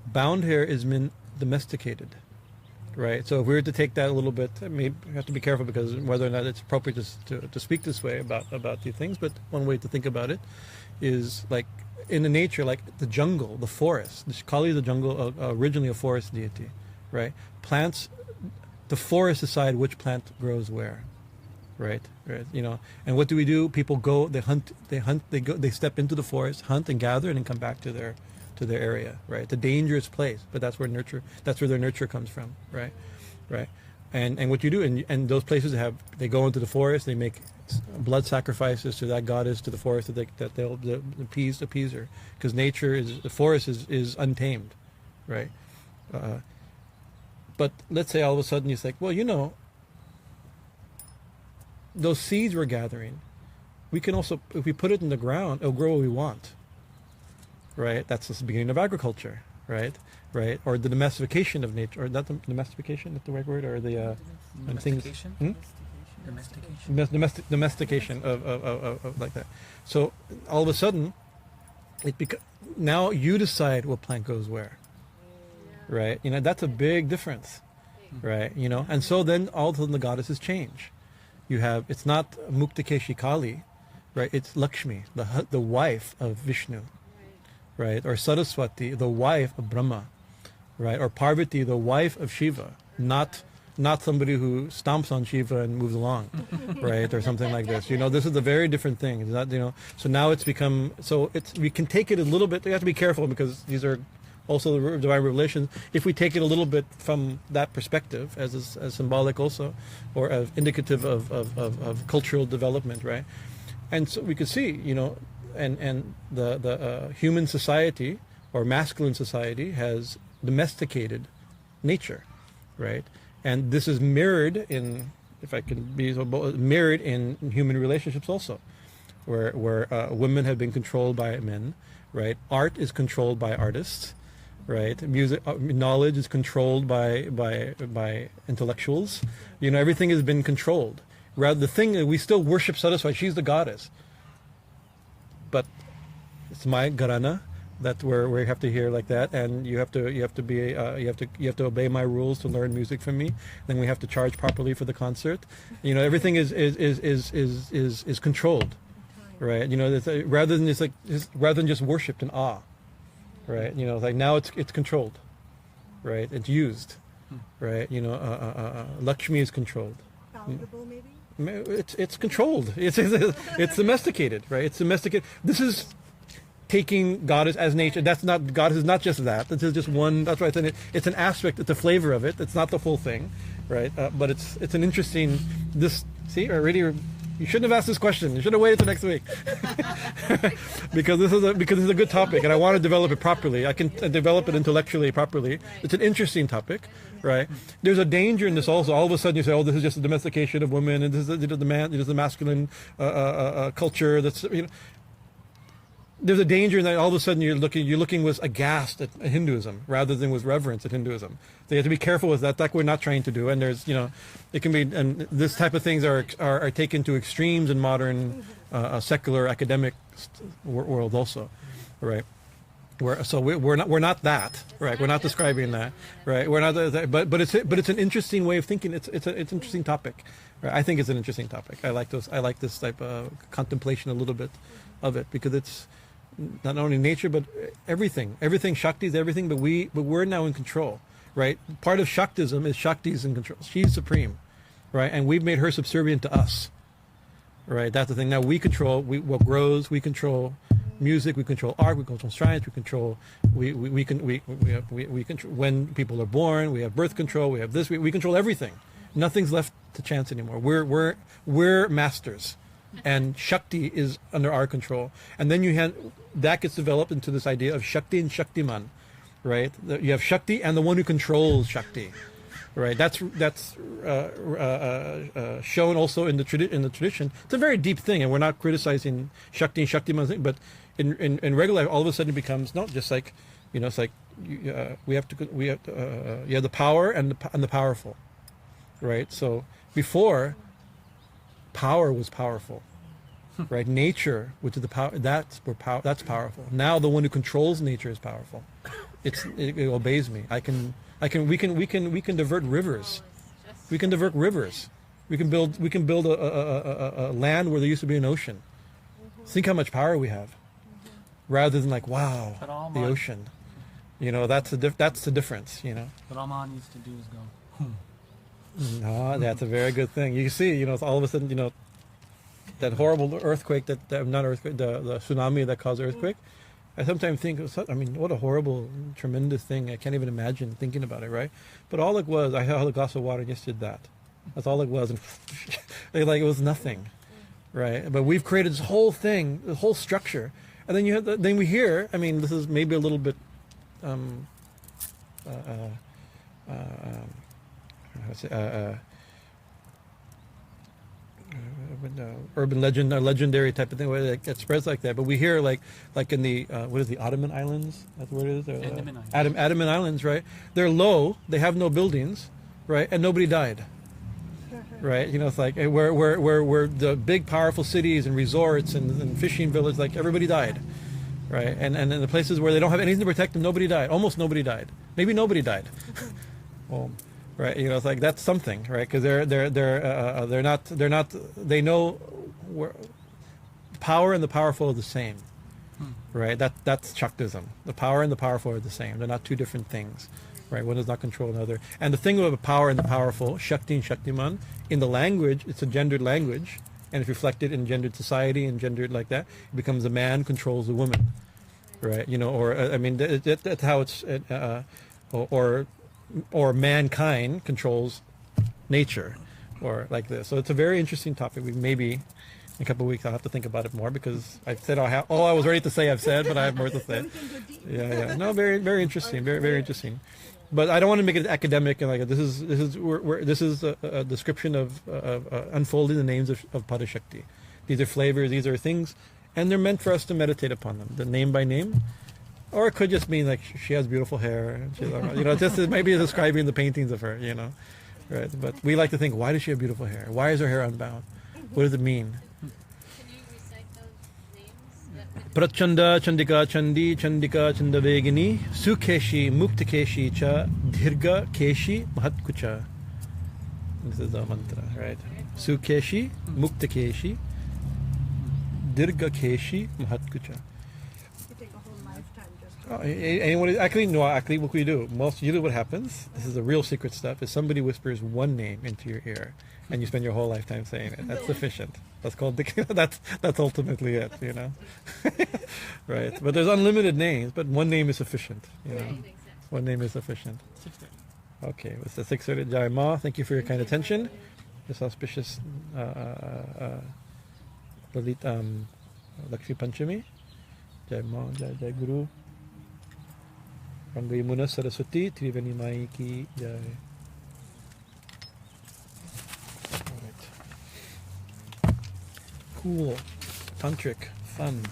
Bound hair is domesticated, right? So if we were to take that a little bit, we have to be careful because whether or not it's appropriate to speak this way about these things. But one way to think about it is like in the nature, like the jungle, the forest. Kali is the jungle, originally a forest deity, right? Plants the forests decide which plant grows where, right? You know, and what do? People go, they hunt, they step into the forest, hunt and gather, and then come back to their area, right? The dangerous place, but that's where their nurture comes from, right? And what you do, and those places they go into the forest, they make blood sacrifices to that goddess, to the forest that they'll appease her, because the forest is untamed, right? But let's say all of a sudden you think, well, you know, those seeds we're gathering, we can also, if we put it in the ground, it'll grow what we want, right? That's the beginning of agriculture, right? Or the domestication of nature, or not the domestication, is that the right word, or the domestication? Domestication of like that. So all of a sudden, now you decide what plant goes where, right? You know, that's a big difference, right? You know, and so then all of a sudden the goddesses change. It's not Muktakeshi Kali, right? It's Lakshmi, the wife of Vishnu, right? Or Saraswati, the wife of Brahma, right? Or Parvati, the wife of Shiva, not somebody who stomps on Shiva and moves along, right? Or something like this. You know, this is a very different thing. It's not, you know, so now it's become, we can take it a little bit, we have to be careful because these are also the divine revelations. If we take it a little bit from that perspective as symbolic also, or as indicative of cultural development, right? And so we could see, you know, and the human society or masculine society has domesticated nature, right? And this is mirrored in, if I can be so bold, mirrored in human relationships also, where women have been controlled by men, right? Art is controlled by artists, right? Music, knowledge is controlled by intellectuals. You know, everything has been controlled. Rather, the thing that we still worship Saraswati, she's the goddess, but it's my gharana. That's where we have to hear like that, and you have to obey my rules to learn music from me. Then we have to charge properly for the concert. You know, everything is controlled, right? You know, rather than just worshipped in awe, right? You know, like now it's controlled, right? It's used, right? You know, Lakshmi is controlled. Palatable, maybe. It's controlled. It's domesticated, right? It's domesticated. This is taking goddess as nature. That's not, goddess is not just that. This is just one. That's why it's an aspect. It's a flavor of it. It's not the full thing, right? But it's an interesting. See, already you shouldn't have asked this question. You should have waited till next week, because this is a good topic, and I want to develop it properly. I can develop it intellectually properly. It's an interesting topic, right? There's a danger in this also. All of a sudden you say, oh, this is just a domestication of women, and this is the masculine culture. That's, you know. There's a danger in that all of a sudden you're looking with aghast at Hinduism rather than with reverence at Hinduism. So you have to be careful with that. That's what we're not trying to do. And there's, you know, it can be, and this type of things are taken to extremes in modern secular academic world also, right? We're not that, right? We're not describing that, right? We're not that, but it's an interesting way of thinking. It's an interesting topic, right? I think it's an interesting topic. I like this type of contemplation a little bit of it, because it's not only nature but everything. Shakti is everything, but we're now in control, right? Part of Shaktism is Shakti is in control. She's supreme, right? And we've made her subservient to us, right? That's the thing. Now we control what grows. We control music. We control art. We control science. We control. We control when people are born. We have birth control. We have this. We control everything. Nothing's left to chance anymore. We're masters. And Shakti is under our control, and then that gets developed into this idea of Shakti and Shaktiman, right? You have Shakti and the one who controls Shakti, right? That's shown also in the tradition. It's a very deep thing, and we're not criticizing Shakti and Shaktiman, but in regular life, all of a sudden it becomes not just like, you know, it's like you have the power and the powerful, right? So before, power was powerful, right? Nature, which is the power, that's powerful. Now the one who controls nature is powerful. It obeys me. We can divert rivers. We can divert rivers. We can build a land where there used to be an ocean. Think how much power we have, rather than like, wow, the ocean. You know, that's the difference. You know. What all man needs to do is go. No, that's a very good thing. You see, it's all of a sudden, that horrible earthquake not earthquake, the tsunami that caused the earthquake. I sometimes think, what a horrible, tremendous thing. I can't even imagine thinking about it, right? But all it was, I held a glass of water and just did that. That's all it was. And it was nothing, right? But we've created this whole thing, this whole structure. And then then we hear, this is maybe a little bit, urban legend, legendary type of thing where it spreads like that. But we hear like in the what is the Ottoman Islands? That's what it is. Ottoman Islands, right? They're low. They have no buildings, right? And nobody died, right? It's like where the big powerful cities and resorts and fishing villages, like everybody died, right? And in the places where they don't have anything to protect them, nobody died. Almost nobody died. Maybe nobody died. Well, right, it's like that's something, right? Because they're not they know where power and the powerful are the same, right? That's Shaktism. The power and the powerful are the same. They're not two different things, right? One does not control another. And the thing about the power and the powerful, Shakti and Shaktiman, in the language, it's a gendered language, and it's reflected in gendered society and gendered like that. It becomes a man controls a woman, right? That's how it's or mankind controls nature, or like this. So it's a very interesting topic. Maybe in a couple of weeks I'll have to think about it more, because I've said all I was ready to say I've said, but I have more to say. Yeah. No, very, very interesting. Very, very interesting. But I don't want to make it academic and like this is a description of unfolding the names of Padashakti. These are flavors. These are things, and they're meant for us to meditate upon them, the name by name. Or it could just mean like she has beautiful hair, and just maybe describing the paintings of her, right? But we like to think, why does she have beautiful hair? Why is her hair unbound? What does it mean? Can you recite those names? Pracaṇda-caṇdikā, caṇdī, caṇdikā, caṇda-veginī, sukeshi, muktakeshi cha, dirgha-keshi, mahatkucha. This is the mantra, right? Sukeshi, muktakeshi, dirgha-keshi, mahatkucha. Actually, what we do, usually what happens, this is the real secret stuff, is somebody whispers one name into your ear, and you spend your whole lifetime saying it. That's sufficient. That's called that's ultimately it, right? But there's unlimited names, but one name is sufficient, One name is sufficient. 6:30. Okay, it's the 6:30 Jai Ma. Thank you for your kind attention. This auspicious Lakshmi Panchami. Jai Ma, Jai Guru. Ranga Yamuna Saraswati, Triveni Mai ki Jai. All right. Cool. Tantric. Fun.